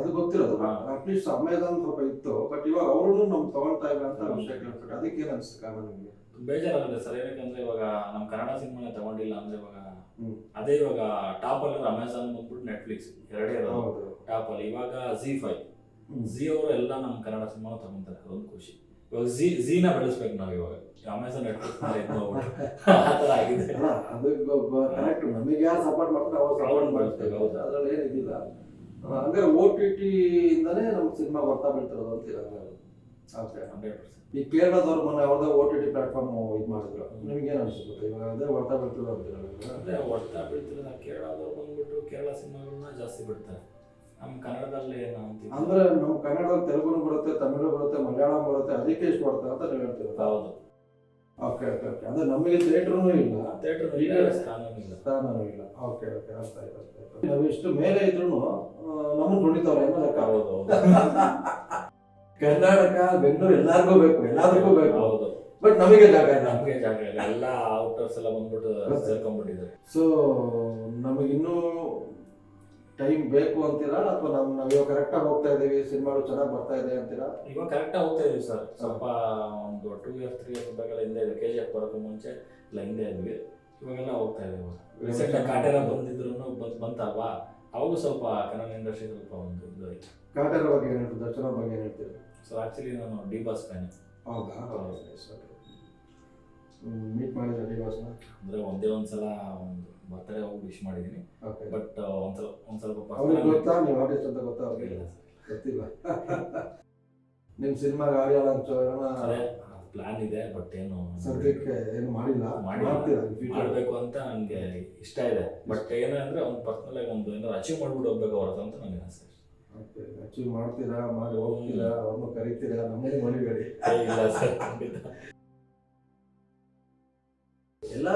Speaker 1: ಅದು ಗೊತ್ತಿರೋದು. ಅಟ್ಲೀಸ್ಟ್ ಅಮೆಝಾನ್ ಸ್ವಲ್ಪ ಇತ್ತು, ಬಟ್ ಇವಾಗ ಅವರು ನಮ್ಗೆ ತಗೊಳ್ತಾ ಇಲ್ಲ ಅಂತ ವಿಷಯ ಕೇಳ್ಬೇಕು. ಅದಕ್ಕೆ ಏನು ಅನ್ಸುತ್ತೆ ಕಾರಣ ನಿಮಗೆ?
Speaker 2: ಬೇಜಾರಾಗುತ್ತೆ ಸರ್, ಏನಕ್ಕಂದ್ರೆ ಇವಾಗ ನಮ್ಮ ಕನ್ನಡ ಸಿನಿಮಾನೇ ತಗೊಂಡಿಲ್ಲ ಅಂದ್ರೆ ಇವಾಗ ಅದೇ ಇವಾಗ ಟಾಪ್ ಅಲ್ಲಿ ಅಮೆಝಾನ್ ಬಂದ್ಬಿಟ್ಟು ನೆಟ್ಫ್ಲಿಕ್ಸ್ ಎರಡೇ ಇರೋದು ಟಾಪ್ ಅಲ್ಲಿ. ಇವಾಗ ZEE5 ಅವರು ಎಲ್ಲ ನಮ್ಮ ಕನ್ನಡ ಸಿನಿಮಾ ತಗೊಂತಾರೆ, ಅದೊಂದು ಖುಷಿ. ಇವಾಗ ಝೀನ ಬೆಳೆಸ್ಬೇಕು ನಾವು, ಇವಾಗ ಅಮೆಝಾನ್ ನೆಟ್ಫ್ಲಿಕ್ಸ್ ಆ ಥರ ಆಗಿದೆ.
Speaker 1: ಅದು ಕರೆಕ್ಟ್, ನಮಗೆ ಯಾರು ಸಪೋರ್ಟ್ ಮಾಡ್ತಾರೆ ಅವ್ರು ಸಪೋರ್ಟ್ ಮಾಡ್ತಾರೆ, ಹೌದು, ಅದ್ರಲ್ಲಿ ಏನಿದಿಲ್ಲ. ಹಂಗಾರೆ OTT ಇಂದಾನೇ ನಮ್ಮ ಸಿನಿಮಾ ಬರ್ತಾ ಬೀಳ್ತಿರೋದು ಅಂತೀರ? ಓಕೆ.
Speaker 2: 100%.
Speaker 1: ಈ ಕೇರಳದವ್ರು ಮೊನ್ನೆ ಅವ್ರದ್ದು OTT ಪ್ಲಾಟ್ಫಾರ್ಮ್ ಇದು ಮಾಡಿದ್ರು, ನಿಮ್ಗೇನು ಅನಿಸುತ್ತೆ? ಇವಾಗ ಅದೇ ಹೊಡ್ತಾ ಬೀಳ್ತಿರೋ ಅಂತೀರ?
Speaker 2: ಅದೇ ಹೊಡ್ತಾ ಬೀಳ್ತಿರೋದು. ಕೇರಳದವ್ರು ಬಂದ್ಬಿಟ್ಟು ಕೇರಳ ಸಿನಿಮಾಗಳನ್ನ ಜಾಸ್ತಿ ಬಿಡ್ತಾರೆ, ನಮ್ಮ ಕನ್ನಡದಲ್ಲಿ
Speaker 1: ಅಂದ್ರೆ ನಮ್ಮ ಕನ್ನಡದಲ್ಲಿ ತೆಲುಗುನು ಬರುತ್ತೆ, ತಮಿಳು ಬರುತ್ತೆ, ಮಲಯಾಳಂ ಬರುತ್ತೆ, ಅದಕ್ಕೆ ಇಷ್ಟು ಕೊಡ್ತಾರೆ ಅಂತ ನೀವು ಹೇಳ್ತೀರ?
Speaker 2: ಹೌದು.
Speaker 1: Okay okay okay. ಅಂದ್ರೆ ನಮಗೆ ಥಿಯೇಟ್ರೂ ಇಲ್ಲ, ಸ್ಥಾನನೂ ಇಲ್ಲ. ಓಕೆ ಓಕೆ, ಅರ್ಥ ಆಯ್ತು ಅರ್ಥ ಆಯ್ತು. ನಾವು ಇಷ್ಟು ಮೇಲೆ ಇದ್ರೂ ನಮ್ಮನ್ನು ನುಡಿತಾವ್ರೆ ಏನೋ ಲೆಕ್ಕ.
Speaker 2: ಹೌದು.
Speaker 1: ಕರ್ನಾಟಕ, ಬೆಂಗಳೂರು ಎಲ್ಲರಿಗೂ ಬೇಕು, ಎಲ್ಲದಕ್ಕೂ ಬೇಕು.
Speaker 2: ಹೌದು.
Speaker 1: ಬಟ್ ನಮಗೆ ಜಾಗ ಇಲ್ಲ,
Speaker 2: ಎಲ್ಲ ಔಟರ್ಸ್ ಎಲ್ಲ ಬಂದ್ಬಿಟ್ಟು ಸೇರ್ಕೊಂಡ್ಬಿಟ್ಟಿದ್ದಾರೆ.
Speaker 1: ಸೊ ನಮಗಿನ್ನೂ ಟೈಮ್ ಬೇಕು ಅಂತೀರಾ, ಅಥವಾ ನಾವು ಇವಾಗ ಕರೆಕ್ಟಾಗಿ ಹೋಗ್ತಾ ಇದ್ದೀವಿ, ಸಿನಿಮಾಗಳು ಚೆನ್ನಾಗಿ ಬರ್ತಾ ಇದೆ ಅಂತೀರಾ?
Speaker 2: ಇವಾಗ ಕರೆಕ್ಟಾಗಿ ಹೋಗ್ತಾ ಇದೀವಿ ಸರ್. ಸ್ವಲ್ಪ ಒಂದು 2 years 3 years ಬೇಕಲ್ಲ ಹಿಂದೆ ಇದೆ, KGF ಬರೋಕ್ಕೂ ಮುಂಚೆ ಇಲ್ಲ ಹಿಂದೆ ಇದ್ವಿ, ಇವಾಗೆಲ್ಲ ಹೋಗ್ತಾ ಇದೀವಿ. ರೀಸೆಂಟಾಗಿ ಕಾಟೇರ ಬಂದಿದ್ರು ಬಂತಲ್ವಾ, ಅವಾಗೂ ಸ್ವಲ್ಪ ಕನ್ನಡ ಇಂಡಸ್ಟ್ರಿ ಸ್ವಲ್ಪ ಒಂದು ಇದು ಆಯ್ತು.
Speaker 1: ಕಾಟೇರ ಬಗ್ಗೆ ಏನು ಹೇಳ್ತೀವಿ, ದರ್ಶನ ಬಗ್ಗೆ ಏನು ಹೇಳ್ತೀವಿ?
Speaker 2: ಸೊ ಆ್ಯಕ್ಚುಲಿ ನಾನು ಡಿ ಬಾಸ್ ಫ್ಯಾನ್.
Speaker 1: ಹೌದಾ? ಮೀಟ್ ಮಾಡಿದ್ರೆ ಡಿ ಬಾಸ್ನ?
Speaker 2: ಅಂದರೆ ಒಂದೇ ಒಂದ್ಸಲ ಒಂದು ಬರ್ತ್ಡೇ ಹೋಗಿ ವಿಶ್ ಮಾಡಿದ್ದೀನಿ, ಬಟ್ ಒಂದು ಸ್ವಲ್ಪ
Speaker 1: ಅವ್ರಿಗೆ ಗೊತ್ತಾ ನೀವು ಆರ್ಟಿಸ್ಟ್ ಅಂತ? ಗೊತ್ತಾ ಅವ್ರಿಗೆ? ಗೊತ್ತಿಲ್ಲ. ನಿಮ್ಮ ಸಿನಿಮಾಗೆ ಆಡಿಯೋ ಲಾಂಚ್
Speaker 2: ಪ್ಲಾನ್ ಇದೆ, ಬಟ್ ಏನು
Speaker 1: ಸದ್ಯಕ್ಕೆ ಏನು ಮಾಡಿಲ್ಲ.
Speaker 2: ಮಾಡಬೇಕು ಅಂತ ನನಗೆ ಇಷ್ಟ ಇದೆ, ಬಟ್ ಏನಂದ್ರೆ ಒಂದು ಪರ್ಸನಲ್ ಆಗಿ ಒಂದು ಏನಾದ್ರು ಅಚೀವ್ ಮಾಡ್ಬಿಟ್ಟು ಹೋಗ್ಬೇಕು ಅವ್ರದ್ದು ಅಂತ ನನಗೆ ಆಸೆ.
Speaker 1: ಓಕೆ, ಅಚೀವ್ ಮಾಡ್ತೀರಾ, ಮಾಡಿ ಹೋಗ್ತೀರಾ, ಅವ್ರನ್ನೂ ಕರಿತೀರಾ, ನಮ್ಮನ್ನು ಮರಿಬೇಡಿ.
Speaker 2: ಇಲ್ಲ ಸರ್, ಖಂಡಿತ.
Speaker 1: ಎಲ್ಲ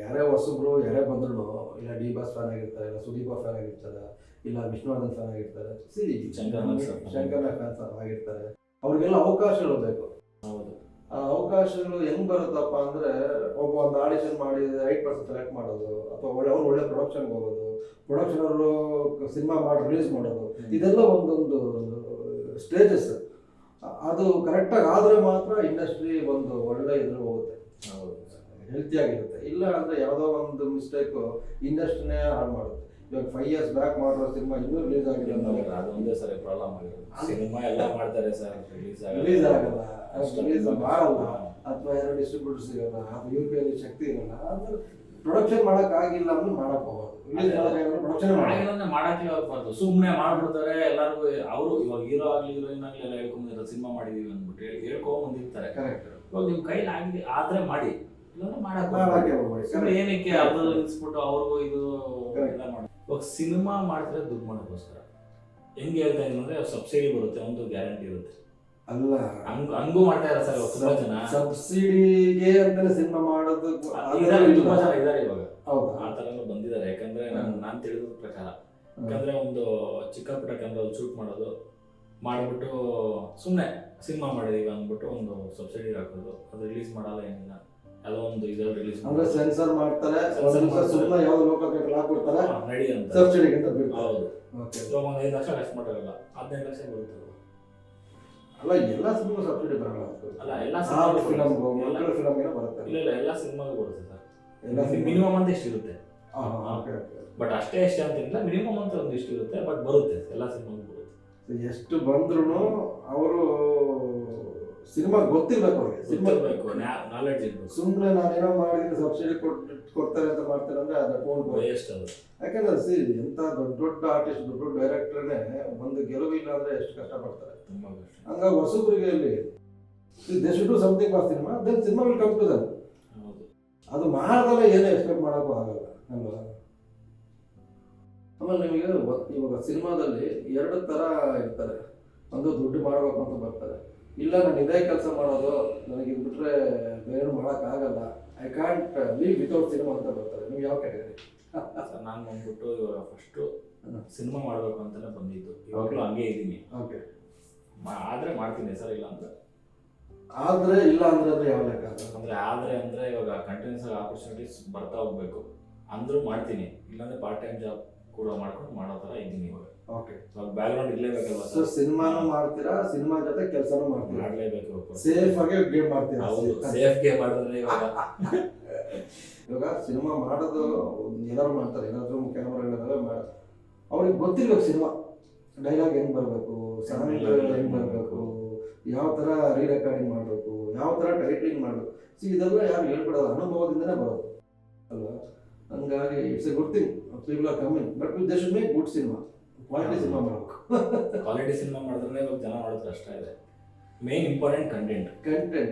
Speaker 1: ಯಾರೇ ಹೊಸಬ್ರು ಯಾರೇ ಬಂದ್ರು ಇಲ್ಲ ಡಿ ಬಾಸ್ ಫ್ಯಾನ್ ಆಗಿರ್ತಾರೆ, ಇಲ್ಲ ಸುದೀಪ ಫ್ಯಾನ್ ಆಗಿರ್ತಾರೆ, ಇಲ್ಲ ವಿಷ್ಣುವರ್ಧನ್ ಫ್ಯಾನ್ ಆಗಿರ್ತಾರೆ, ಶಂಕರ್ನಾಗ್ ಫ್ಯಾನ್ ಆಗಿರ್ತಾರೆ. ಅವ್ರಿಗೆಲ್ಲ ಅವಕಾಶಗಳು ಬೇಕು.
Speaker 2: ಹೌದು.
Speaker 1: ಆ ಅವಕಾಶಗಳು ಹೆಂಗ್ ಬರುತ್ತಪ್ಪ ಅಂದ್ರೆ, ಒಂದು ಆಡಿಷನ್ ಮಾಡಿ ರೈಟ್ ಪರ್ಸನ್ ಸೆಲೆಕ್ಟ್ ಮಾಡೋದು, ಅಥವಾ ಅವ್ರು ಒಳ್ಳೆ ಪ್ರೊಡಕ್ಷನ್ಗೆ ಹೋಗೋದು, ಪ್ರೊಡಕ್ಷನ್ ಅವರು ಸಿನಿಮಾ ಮಾಡಿ ರಿಲೀಸ್ ಮಾಡೋದು, ಇದೆಲ್ಲ ಒಂದೊಂದು ಸ್ಟೇಜಸ್. ಅದು ಕರೆಕ್ಟಾಗಿ ಆದರೆ ಮಾತ್ರ ಇಂಡಸ್ಟ್ರಿ ಒಂದು ಒಳ್ಳೆ ಇದ್ರ ಹೋಗುತ್ತೆ, ಹೆಲ್ತಿಯಾಗಿರುತ್ತೆ. ಇಲ್ಲ ಅಂದರೆ ಯಾವುದೋ ಒಂದು ಮಿಸ್ಟೇಕು ಇಂಡಸ್ಟ್ರಿನೇ ಹಾಳು ಮಾಡುತ್ತೆ. ಇವಾಗ 5 years ಬ್ಯಾಕ್ ಮಾಡಿರೋ ಸಿನಿಮಾ ಇನ್ನೂ ರಿಲೀಸ್ ಆಗಿಲ್ಲ,
Speaker 2: ಅದೊಂದೇ ಸರಿ ಪ್ರಾಬ್ಲಮ್ ಆಗಿರೋದು. ಸಿನಿಮಾ ಎಲ್ಲ ಮಾಡ್ತಾರೆ ಸರ್, ರಿಲೀಸ್
Speaker 1: ಆಗಲ್ಲ, ರಿಲೀಸ್ ಮಾಡಲ್ಲ, ಅಥವಾ ಯಾರೋ ಡಿಸ್ಟ್ರಿಬ್ಯೂಟರ್ ಸಿಗಲ್ಲ, ಅದು UP ಅಲ್ಲಿ ಶಕ್ತಿ ಇರಲ್ಲ. ಆಮೇಲೆ ಪ್ರೊಡಕ್ಷನ್ ಮಾಡೋಕ್ಕಾಗಿಲ್ಲ ಅಂದ್ರೆ ಮಾಡಕ್ ಹೋಗೋದು, ರಿಲೀಸ್ ಮಾಡೋಕ್ಕಾಗಿಲ್ಲ ಪ್ರೊಡಕ್ಷನ್
Speaker 2: ಆಗಿಲ್ಲ ಮಾಡಕ್ಕೆ ಹೋಗ್ಬಾರ್ದು, ಸುಮ್ಮನೆ ಮಾಡ್ಬಿಡ್ತಾರೆ ಎಲ್ಲರಿಗೂ. ಅವರು ಇವಾಗ ಹೀರೋ ಆಗ್ಲಿ ಹೀರೋಯಿನ್ ಆಗ್ಲಿ ಎಲ್ಲ ಹೇಳ್ಕೊಂಡಿರೋ ಸಿನಿಮಾ ಮಾಡಿದೀವಿ ಅಂದ್ಬಿಟ್ಟು ಹೇಳ್ಕೊಂಡ್ ಬಂದಿರ್ತಾರೆ.
Speaker 1: ಕರೆಕ್ಟ್.
Speaker 2: ಇವಾಗ ನಿಮ್ ಕೈಲಿ ಆಗಿ ಆದ್ರೆ ಮಾಡಿ, ಇಲ್ಲಾಂದ್ರೆ ಮಾಡಕ್ಕೆ
Speaker 1: ಹೋಗ್ಬೇಡಿ.
Speaker 2: ಸುಮ್ಮನೆ ಏನಕ್ಕೆ ಅರ್ಧದಲ್ಲಿ ನಿಲ್ಸ್ಬಿಟ್ಟು ಅವ್ರಿಗೂ ಇದು ಎಲ್ಲ ಮಾಡಿ. ಇವಾಗ ಸಿನಿಮಾ ಮಾಡಿದ್ರೆ ದುಡ್ಡು ಮಾಡೋಕ್ಕೋಸ್ಕರ ಹೆಂಗೆ ಹೇಳ್ತಾ ಇದೀನಿ ಅಂದ್ರೆ ಸಬ್ಸಿಡಿ ಬರುತ್ತೆ, ಒಂದು ಗ್ಯಾರಂಟಿ ಇರುತ್ತೆ.
Speaker 1: ಅಲ್ಲ
Speaker 2: ಹಂಗೂ ಮಾಡ್ತಾ ಇದ್ದಾರೆ ಸರ್ ತುಂಬಾ ಜನ.
Speaker 1: ಸಬ್ಸಿಡಿಗೆ ಅಂತಾನೆ ಸಿನಿಮಾ ಮಾಡೋದು
Speaker 2: ತುಂಬಾ ಜನ ಇದಾರೆ ಇವಾಗ.
Speaker 1: ಹೌದಾ?
Speaker 2: ಆ ತರ ಬಂದಿದ್ದಾರೆ. ಯಾಕಂದ್ರೆ ನಾನ್ ತಿಳಿದ ಪ್ರಕಾರ, ಯಾಕಂದ್ರೆ ಒಂದು ಚಿಕ್ಕ ಪುಟ್ಟ ಕ್ಯಾಮ್ರಲ್ಲಿ ಶೂಟ್ ಮಾಡೋದು ಮಾಡ್ಬಿಟ್ಟು ಸುಮ್ಮನೆ ಸಿನಿಮಾ ಮಾಡಿದೀವಿ ಅಂದ್ಬಿಟ್ಟು ಒಂದು ಸಬ್ಸಿಡಿ ಹಾಕೋದು, ಅದು ರಿಲೀಸ್ ಮಾಡಲ್ಲ ಏನಿಲ್ಲ, ಯಾವುದೋ ಒಂದು ಇದ್ರಲ್ಲಿ ರಿಲೀಸ್
Speaker 1: ಅಂದ್ರೆ ಸೆನ್ಸರ್ ಮಾಡ್ತಾರೆ, ಸುಮ್ಮನೆ ಯಾವ ಲೋಕಲ್ ಥಿಯೇಟರ್ ಹಾಕ್ಬಿಡ್ತಾರೆ
Speaker 2: ನಡಿ ಅಂತ
Speaker 1: ಸಬ್ಸಿಡಿಗೆ ಅಂತ ಬಿಡ್ತಾರೆ.
Speaker 2: ಹೌದು. ಇವಾಗ ಒಂದು 5 ಲಕ್ಷ ಖರ್ಚು ಮಾಡೋಲ್ಲ, 15 ಲಕ್ಷ ಬರುತ್ತೆ.
Speaker 1: ಅಲ್ಲ ಎಲ್ಲ ಸಿನಿಮಾ ಸಬ್ಸಿಡಿ ಬರಲ್ಲ.
Speaker 2: ಅಲ್ಲ ಎಲ್ಲ
Speaker 1: ಮಕ್ಕಳ ಫಿಲಮ್ಗೆ ಬರುತ್ತೆ.
Speaker 2: ಇಲ್ಲ ಎಲ್ಲ ಸಿನಿಮಾಗೂ ಬರುತ್ತೆ ಸರ್.
Speaker 1: ಎಲ್ಲ
Speaker 2: ಮಿನಿಮಮ್ ಅಂತ ಎಷ್ಟು ಇರುತ್ತೆ, ಬಟ್ ಅಷ್ಟೇ ಅಂತಿಲ್ಲ, ಮಿನಿಮಮ್ ಅಂತ ಒಂದು ಇಷ್ಟು ಇರುತ್ತೆ, ಬಟ್ ಬರುತ್ತೆ ಎಲ್ಲ ಸಿನಿಮಾಗೂ ಬರುತ್ತೆ.
Speaker 1: ಎಷ್ಟು ಬಂದ್ರು ಅವರು ಸಿನಿಮಾ ಗೊತ್ತಿರ್ಬೇಕು ಅವ್ರಿಗೆ, ಸಿನಿಮಾ
Speaker 2: ಬೇಕು, ನಾಲೆಡ್ಜ್ ಇರ್ಬೇಕು.
Speaker 1: ಸುಮ್ಮನೆ ನಾನೇನೋ ಮಾಡಿದ್ರೆ ಸಬ್ಸಿಡಿ ಕೊಡ್ತಾರೆ ಅಂತ ಮಾಡ್ತಾರೆ ಅಂದ್ರೆ ಅದು ಟೋನ್
Speaker 2: ವೇಸ್ಟ್ ಅದು.
Speaker 1: ಯಾಕಂದ್ರೆ ಎಂತ ದೊಡ್ಡ ದೊಡ್ಡ ಆರ್ಟಿಸ್ಟ್ ದೊಡ್ಡ ಡೈರೆಕ್ಟರ್ನೇ ಒಂದು ಗೆಲುವಿಲ್ಲ ಅಂದ್ರೆ ಎಷ್ಟು ಕಷ್ಟಪಡ್ತಾರೆ.
Speaker 2: ತುಂಬಾ ಕಷ್ಟ.
Speaker 1: ಹಂಗಾಗಿ ಹೊಸಬ್ರಿಗೆ ಇಲ್ಲಿ they should do something for cinema, then cinema will come to them. ಅದು ಮಾಡ್ದಲ್ಲ ಏನೋ ಎಕ್ಸ್ಪೆಕ್ಟ್ ಮಾಡೋಕ್ಕೂ ಆಗಲ್ಲ ಅಲ್ವಾ? ಆಮೇಲೆ ನಿಮಗೆ ಇವಾಗ ಸಿನಿಮಾದಲ್ಲಿ 2 ಥರ ಇರ್ತಾರೆ. ಒಂದು ದುಡ್ಡು ಮಾಡಬೇಕು ಅಂತ ಬರ್ತಾರೆ, ಇಲ್ಲ ನಾನು ಇದೇ ಕೆಲಸ ಮಾಡೋದು, ನನಗೆ ಇದು ಬಿಟ್ಟರೆ ಬೇರೆ ಮಾಡೋಕ್ಕಾಗಲ್ಲ, I can't leave without cinema ಅಂತ ಬರ್ತಾರೆ. ನೀವು ಯಾವ ಕ್ಯಾಟಗರಿ?
Speaker 2: ನಾನು ಬಂದ್ಬಿಟ್ಟು ಇವಾಗ ಫಸ್ಟು ಸಿನಿಮಾ ಮಾಡಬೇಕು ಅಂತಲೇ ಬಂದಿದ್ದು, ಇವಾಗಲೂ ಹಂಗೆ ಇದ್ದೀನಿ.
Speaker 1: ಓಕೆ,
Speaker 2: ಆದರೆ ಮಾಡ್ತೀನಿ ಸರ್. ಇಲ್ಲ ಅಂದ್ರೆ
Speaker 1: ಆದರೆ ಇಲ್ಲ ಅಂದ್ರೆ ಯಾವ ಲೆಕ್ಕ?
Speaker 2: ಅಂದರೆ ಇವಾಗ ಕಂಟಿನ್ಯೂಸ್ ಆಗಿ ಆಪರ್ಚುನಿಟೀಸ್ ಬರ್ತಾ ಹೋಗ್ಬೇಕು ಅಂದ್ರೂ ಮಾಡ್ತೀನಿ, ಇಲ್ಲಾಂದ್ರೆ ಪಾರ್ಟ್ ಟೈಮ್ ಜಾಬ್ ಕೂಡ ಮಾಡ್ಕೊಂಡು ಮಾಡೋ ಥರ ಇದ್ದೀನಿ ಇವಾಗ.
Speaker 1: ಓಕೆ,
Speaker 2: ಬ್ಯಾಕ್ಗ್ರೌಂಡ್ ಇರಲೇಬೇಕಲ್ಲ
Speaker 1: ಸೊ ಸಿನಿಮಾನು ಮಾಡ್ತೀರಾ, ಸಿನಿಮಾ ಜೊತೆ ಕೆಲಸನೂ ಮಾಡ್ತೀರಾ,
Speaker 2: ಮಾಡಲೇಬೇಕು.
Speaker 1: ಸೇಫ್ ಆಗಿ ಗೇಮ್ ಮಾಡ್ತೀರಾ?
Speaker 2: ಹೌದು, ಸೇಫ್ ಗೇಮ್ ಮಾಡಿದ್ರೆ
Speaker 1: ಇವಾಗ ಸಿನಿಮಾ ಮಾಡೋದು ಏನಾದ್ರು ಮಾಡ್ತಾರೆ, ಏನಾದ್ರು ಕ್ಯಾಮ್ರಾ ಮಾಡ, ಅವ್ರಿಗೆ ಗೊತ್ತಿರ್ಬೇಕು ಸಿನಿಮಾ ಡೈಲಾಗ್ ಹೆಂಗ್ ಬರಬೇಕು, ಸಾಂಗ್ ಹೆಂಗ್ ಬರಬೇಕು, ಯಾವ ಥರ ರೀರೆಕಾರ್ಡಿಂಗ್ ಮಾಡಬೇಕು, ಯಾವ ಥರ ಟೈಟ್ಲಿಂಗ್ ಮಾಡಬೇಕು. ಇದೆಲ್ಲ ಯಾರು ಹೇಳ್ಬಿಡೋದು, ಅನುಭವದಿಂದನೇ ಬರೋದು ಅಲ್ವಾ? ಹಂಗಾಗಿ it's A good thing, people are coming, but they should make good cinema, quality cinema ಮಾಡಬೇಕು.
Speaker 2: ಕ್ವಾಲಿಟಿ ಸಿನಿಮಾ ಮಾಡಿದ್ರೆ ಇವಾಗ ಜನ ಮಾಡೋದು ಕಷ್ಟ ಇದೆ. Main important content.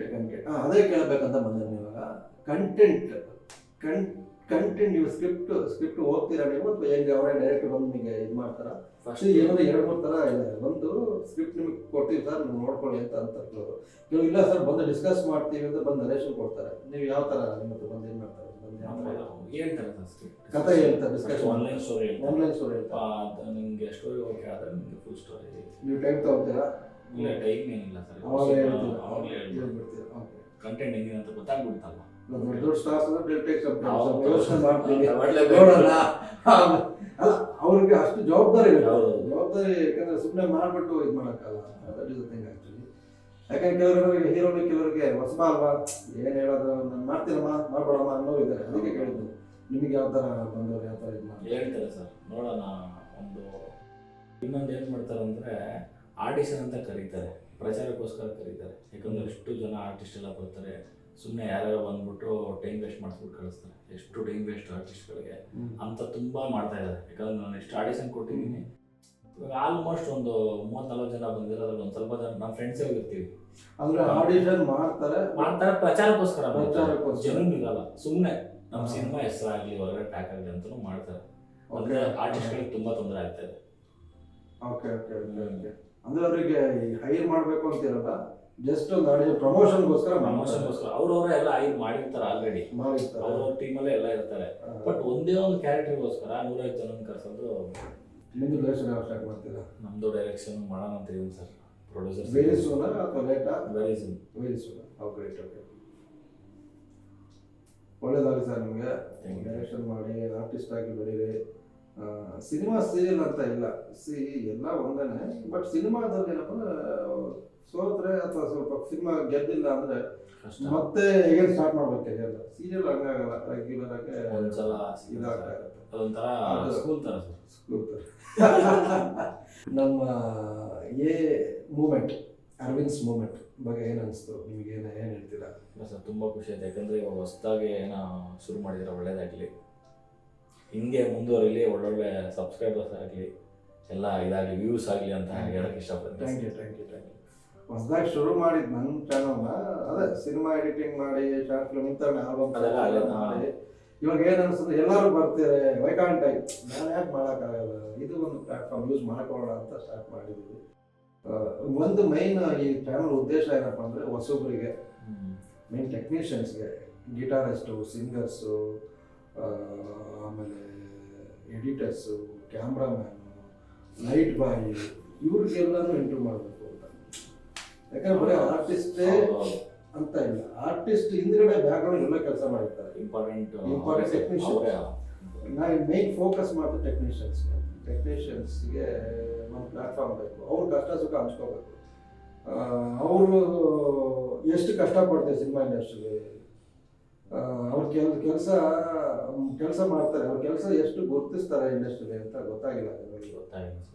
Speaker 1: ಅದೇ ಕೇಳಬೇಕಂತ ಬಂದೆ. ಇವಾಗ ಕಂಟೆಂಟ್ ನೀವು ಸ್ಕ್ರಿಪ್ಟ್ ಓದ್ತೀರಾ ನೀವು, ಅಥವಾ ಹೆಂಗೆ ಅವರೇ ಡೈರೆಕ್ಟ್ ಬಂದು ನಿಮಗೆ ಇದು ಮಾಡ್ತಾರ? ಫಸ್ಟ್ ಏನಂದ್ರೆ 2-3 ಥರ ಇದೆ. ಒಂದು ಸ್ಕ್ರಿಪ್ಟ್ ನಿಮಗೆ ಕೊಡ್ತೀವಿ ಸರ್, ನೀವು ನೋಡ್ಕೊಳ್ಳಿ ಅಂತ ಕೆಲವರು ಇಲ್ಲ ಸರ್ ಬಂದು ಡಿಸ್ಕಸ್ ಮಾಡ್ತೀವಿ ಅಂತ ಬಂದು ನರೇಶನ್ ಕೊಡ್ತಾರೆ. ನೀವು ಯಾವ ಥರ ನಿಮ್ಮ ಹತ್ರ ಬಂದು ಏನು ಮಾಡ್ತಾರೆ? ಕಥೆ ಹೇಳ್ತಾರೆ, ಡಿಸ್ಕಷನ್, ಆನ್ಲೈನ್ ಸ್ಟೋರಿ
Speaker 2: ಹೇಳ್ತಾರೆ. ನಿಮಗೆ ಸ್ಟೋರಿ ಓಕೆ ಆದರೆ ನಿಮಗೆ ಫುಲ್ ಸ್ಟೋರಿ
Speaker 1: ನೀವು ಟೈಮ್ ತಗೋತೀರಾ?
Speaker 2: ಇಲ್ಲ, ಟೈಮ್ ಏನಿಲ್ಲ ಸರ್,
Speaker 1: ಅವಾಗಲೇ
Speaker 2: ಹೇಳ್ಬಿಡ್ತೀರಾ. ಕಂಟೆಂಟ್ ಹೆಂಗಿದೆ ಅಂತ ಗೊತ್ತಾಗ್ಬಿಡ್ತಲ್ಲ.
Speaker 1: ದೊಡ್ಡ ಸ್ಟಾರ್ಸ್ ಯೋಚನೆ ಮಾಡ್ತೀವಿ, ಅವ್ರಿಗೆ ಅಷ್ಟು ಜವಾಬ್ದಾರಿ ಜವಾಬ್ದಾರಿ. ಯಾಕಂದ್ರೆ ಸುಮ್ಮನೆ ಮಾಡ್ಬಿಟ್ಟು ಇದು ಮಾಡೋಕ್ಕಲ್ಲ. That is the thing actually. ಯಾಕಂದ್ರೆ ಕೆಲವರಿಗೆ ಹೀರೋನಿ, ಕೆಲವರಿಗೆ ಹೊಸಬ ಅಲ್ವಾ, ಏನು ಹೇಳೋದು, ನಾನು ಮಾಡ್ತೀನಮ್ಮ ಮಾಡ್ಬೇಡಮ್ಮ ಅನ್ನೋರು ಇದ್ದಾರೆ. ಅದಕ್ಕೆ ಕೇಳಿದ್ದು ನಿಮಗೆ ಯಾವ ಥರ ಬಂದವರು, ಯಾವ ಥರ ಇದು ಮಾಡಿ
Speaker 2: ಹೇಳ್ತಾರೆ ಸರ್. ನೋಡೋಣ. ಒಂದು ಇನ್ನೊಂದು ಏನು ಮಾಡ್ತಾರೆ ಅಂದರೆ ಆಡಿಷನ್ ಅಂತ ಕರೀತಾರೆ, ಪ್ರಚಾರಕ್ಕೋಸ್ಕರ ಕರೀತಾರೆ. ಯಾಕಂದ್ರೆ ಎಷ್ಟು ಜನ ಆರ್ಟಿಸ್ಟ್ ಎಲ್ಲ ಬರ್ತಾರೆ, ಸುಮ್ಮನೆ ಯಾರ್ಯಾರು ಬಂದ್ಬಿಟ್ಟು ಟೈಮ್ ವೇಸ್ಟ್ ಮಾಡಿಸ್ಬಿಟ್ಟು ಕಳಿಸ್ತಾರೆ. ಎಷ್ಟು ಟೈಮ್ ವೇಸ್ಟ್ ಆರ್ಟಿಸ್ಟ್ಗಳಿಗೆ ಅಂತ ತುಂಬ ಮಾಡ್ತಾ ಇದ್ದಾರೆ. ಯಾಕಂದ್ರೆ ನಾನು ಎಷ್ಟು ಆಡಿಷನ್ ಕೊಟ್ಟಿದ್ದೀನಿ, ಇವಾಗ ಆಲ್ಮೋಸ್ಟ್ ಒಂದು 30-40 ಜನ ಬಂದಿರೋದ್ರಲ್ಲಿ ಒಂದು ಸ್ವಲ್ಪ ಜನ ನಮ್ಮ ಫ್ರೆಂಡ್ಸೇ ಹೋಗಿರ್ತೀವಿ.
Speaker 1: ಅಂದ್ರೆ ಆಡಿಷನ್ ಮಾಡ್ತಾರೆ
Speaker 2: ಪ್ರಚಾರಕ್ಕೋಸ್ಕರ, ಜನರು ಇರಲ್ಲ, ಸುಮ್ಮನೆ ನಮ್ಮ ಸಿನಿಮಾ ಹೆಸರಾಗಲಿ ಹೊರಗಡೆ ಟ್ಯಾಕ್ ಆಗಲಿ ಅಂತಲೂ ಮಾಡ್ತಾರೆ. ಅಂದರೆ ಆರ್ಟಿಸ್ಟ್ಗಳಿಗೆ ತುಂಬ ತೊಂದರೆ ಆಗ್ತಾಯಿದೆ.
Speaker 1: ಓಕೆ, ಅಂದರೆ ಅವರಿಗೆ ಹೈರ್ ಮಾಡಬೇಕು ಅಂತಿರಲ್ಲ, ಜಸ್ಟ್ ಒಂದು ಆಡಿಷನ್ ಪ್ರಮೋಷನ್ಗೋಸ್ಕರ
Speaker 2: ಅವ್ರವ್ರೆ ಎಲ್ಲ ಹೈರ್ ಮಾಡಿರ್ತಾರೆ, ಆಲ್ರೆಡಿ ಅವ್ರವ್ರ ಟೀಮಲ್ಲೇ ಎಲ್ಲ ಇರ್ತಾರೆ. ಬಟ್ ಒಂದೇ ಒಂದು ಕ್ಯಾರೆಕ್ಟರ್ಗೋಸ್ಕರ 105 ಜನ ಕರ್ಸೋದು.
Speaker 1: ನಿಮ್ಮದು ಡೈರೆಕ್ಷನ್ ಯಾವ ಸ್ಟಾರ್ಟ್ ಮಾಡ್ತೀರಾ?
Speaker 2: ನಮ್ಮದು ಡೈರೆಕ್ಷನ್ ಮಾಡೋಣ ಅಂತ ಇದೀನಿ ಸರ್. ಪ್ರೊಡ್ಯೂಸರ್
Speaker 1: ವೆರಿ ಸೂನ್ ಅಥವಾ ಲೇಟಾ?
Speaker 2: Very soon.
Speaker 1: ಗ್ರೇಟ್. ಓಕೆ, ಒಳ್ಳೇದಾಗಲಿ ಸರ್ ನಿಮಗೆ. ಡೈರೆಕ್ಷನ್ ಮಾಡಿ ಆರ್ಟಿಸ್ಟ್ ಆಗಿ ಬೆಳೀರಿ. ಸಿನಿಮಾ ಸೀರಿಯಲ್ ಅಂತ ಇಲ್ಲ, ಎಲ್ಲ ಒಂದೇನೆ. ಬಟ್ ಸಿನಿಮಾದಲ್ಲಿ ಏನಪ್ಪ ಸೋತ್ರೆ ಅಥವಾ ಸ್ವಲ್ಪ ಸಿನಿಮಾ ಗೆದ್ದಿಲ್ಲ ಅಂದ್ರೆ ಮತ್ತೆ ಹೇಗೆ ಸ್ಟಾರ್ಟ್ ಮಾಡ್ಬೇಕು ಎಲ್ಲ. ಸೀರಿಯಲ್ ಹಂಗಾಗಲ್ಲ, ರೆಗ್ಯುಲರ್ ಆಗಿ
Speaker 2: ಒಂದ್ಸಲ
Speaker 1: ಇದಾಗುತ್ತೆ.
Speaker 2: ಅದೊಂಥರ ಸ್ಕೂಲ್ ಥರ ಸರ್.
Speaker 1: ನಮ್ಮ ಮೂಮೆಂಟ್, ಅರವಿಂದ್ಸ್ ಮೂಮೆಂಟ್ ಬಗ್ಗೆ ಏನು ಅನಿಸ್ತು ನಿಮಗೆ? ಏನು ಹೇಳ್ತೀರಾ?
Speaker 2: ಇಲ್ಲ ಸರ್, ತುಂಬ ಖುಷಿ ಆಯ್ತು. ಯಾಕಂದರೆ ಇವಾಗ ಹೊಸ್ದಾಗಿ ಏನೋ ಶುರು ಮಾಡಿದ್ರೆ ಒಳ್ಳೇದಾಗಲಿ, ಹಿಂಗೆ ಮುಂದುವರಿಲಿ, ಒಳ್ಳೊಳ್ಳೆ ಸಬ್ಸ್ಕ್ರೈಬರ್ಸ್ ಆಗಲಿ, ಎಲ್ಲ ಇದಾಗಲಿ, ವ್ಯೂಸ್ ಆಗಲಿ ಅಂತ ಹೇಳಕ್ಕೆ ಇಷ್ಟಪಡ್ತೀನಿ.
Speaker 1: Thank you. ಹೊಸದಾಗಿ ಶುರು ಮಾಡಿದ್ದು ನನ್ನ ಚಾನಲ್ನ ಅದೇ ಸಿನಿಮಾ ಎಡಿಟಿಂಗ್ ಮಾಡಿ, ಶಾರ್ಟ್ ಫಿಲ್ಮ್ ಇಂಥ ಆಲ್ಬಮ್ ಮಾಡಿ, ಇವಾಗ ಏನು ಅನಿಸ್ತದೆ, ಎಲ್ಲರೂ ಬರ್ತಾರೆ, ವೈಕಾಂಟ್ ಆಗಿ ನಾನು ಯಾಕೆ ಮಾಡೋಕ್ಕಾಗಲ್ಲ, ಇದು ಒಂದು ಪ್ಲ್ಯಾಟ್ಫಾರ್ಮ್ ಯೂಸ್ ಮಾಡ್ಕೊಳ್ಳೋಣ ಅಂತ ಸ್ಟಾರ್ಟ್ ಮಾಡಿದ್ದೀವಿ. ಒಂದು ಮೈನ್ ಈ ಚಾನಲ್ ಉದ್ದೇಶ ಏನಪ್ಪ ಅಂದರೆ ಹೊಸೊಬ್ಬರಿಗೆ, ಮೈನ್ ಟೆಕ್ನಿಷಿಯನ್ಸ್ಗೆ, ಗಿಟಾರಿಸ್ಟು, ಸಿಂಗರ್ಸು, ಆಮೇಲೆ ಎಡಿಟರ್ಸು, ಕ್ಯಾಮ್ರಾಮ್ಯಾನು, ಲೈಟ್ ಬಾಯ್, ಇವ್ರಿಗೆಲ್ಲನೂ ಇಂಟ್ರೂವ್ ಮಾಡಬೇಕು ಅಂತ. ಯಾಕಂದ್ರೆ ಬರೀ ಆರ್ಟಿಸ್ಟೇ ಅಂತ ಇಲ್ಲ, ಆರ್ಟಿಸ್ಟ್ ಹಿಂದ್ಗಡೆ ಬ್ಯಾಕ್ಗ್ರೌಂಡ್ ಎಲ್ಲ ಕೆಲಸ ಮಾಡಿರ್ತಾರೆ. ಇಂಪಾರ್ಟೆಂಟ್ ಟೆಕ್ನಿಷಿಯನ್ಸ್ ನಾನು ಮೇನ್ ಫೋಕಸ್ ಮಾಡ್ತೀನಿ ಟೆಕ್ನಿಷಿಯನ್ಸ್ಗೆ ಒಂದು ಪ್ಲ್ಯಾಟ್ಫಾರ್ಮ್ ಬೇಕು. ಅವ್ರ ಕಷ್ಟ ಸುಖ ಹಂಚ್ಕೋಬೇಕು. ಅವರು ಎಷ್ಟು ಕಷ್ಟಪಡ್ತಾರೆ ಸಿನಿಮಾ ಇಂಡಸ್ಟ್ರಿಗೆ, ಅವ್ರ ಕೆಲಸ ಮಾಡ್ತಾರೆ, ಅವ್ರ ಕೆಲಸ ಎಷ್ಟು ಗುರುತಿಸ್ತಾರೆ ಇಂಡಸ್ಟ್ರಿಗೆ ಅಂತ ಗೊತ್ತಾಗಿಲ್ಲ.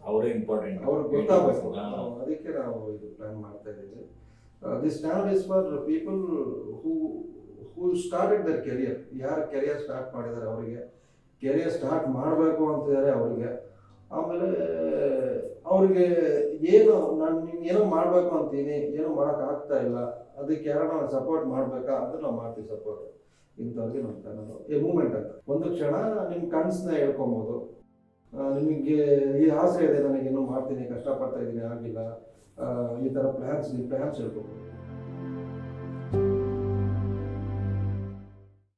Speaker 2: ಅವರೇ ಇಂಪಾರ್ಟೆಂಟ್,
Speaker 1: ಅವ್ರಿಗೆ ಗೊತ್ತಾಗಬೇಕು. ಅದಕ್ಕೆ ನಾವು ಇದು ಪ್ಲಾನ್ ಮಾಡ್ತಾ ಇದ್ದೀವಿ. This channel is for people who started their career. ಯಾರು ಕೆರಿಯರ್ ಸ್ಟಾರ್ಟ್ ಮಾಡಿದ್ದಾರೆ ಅವರಿಗೆ, ಕೆರಿಯರ್ ಸ್ಟಾರ್ಟ್ ಮಾಡಬೇಕು ಅಂತಿದ್ದಾರೆ ಅವರಿಗೆ, ಆಮೇಲೆ ಅವ್ರಿಗೆ ಏನು ನಾನು ಏನೋ ಮಾಡಬೇಕು ಅಂತೀನಿ, ಏನೋ ಮಾಡೋಕ್ಕಾಗ್ತಾ ಇಲ್ಲ, ಅದಕ್ಕೆ ಯಾರನ್ನ ಸಪೋರ್ಟ್ ಮಾಡಬೇಕಾ ಅಂತ ನಾವು ಮಾಡ್ತೀವಿ ಸಪೋರ್ಟ್. ಇಂಥವ್ರಿಗೆ ನಮ್ಮ ಚಾನಲ್ ಮೂಮೆಂಟ್ ಅಂತ. ಒಂದು ಕ್ಷಣ ನಿಮ್ಮ ಕನಸನ್ನ ಹೇಳ್ಕೊಬೋದು. ನಿಮಗೆ ಈ ಆಸೆ ಇದೆ, ನನಗೇನೋ ಮಾಡ್ತೀನಿ, ಕಷ್ಟಪಡ್ತಾ ಇದ್ದೀನಿ, ಆಗಿಲ್ಲ, ಈ ಥರ ಪ್ಲ್ಯಾನ್ಸ್ ಹೇಳ್ಕೊಬೋದು.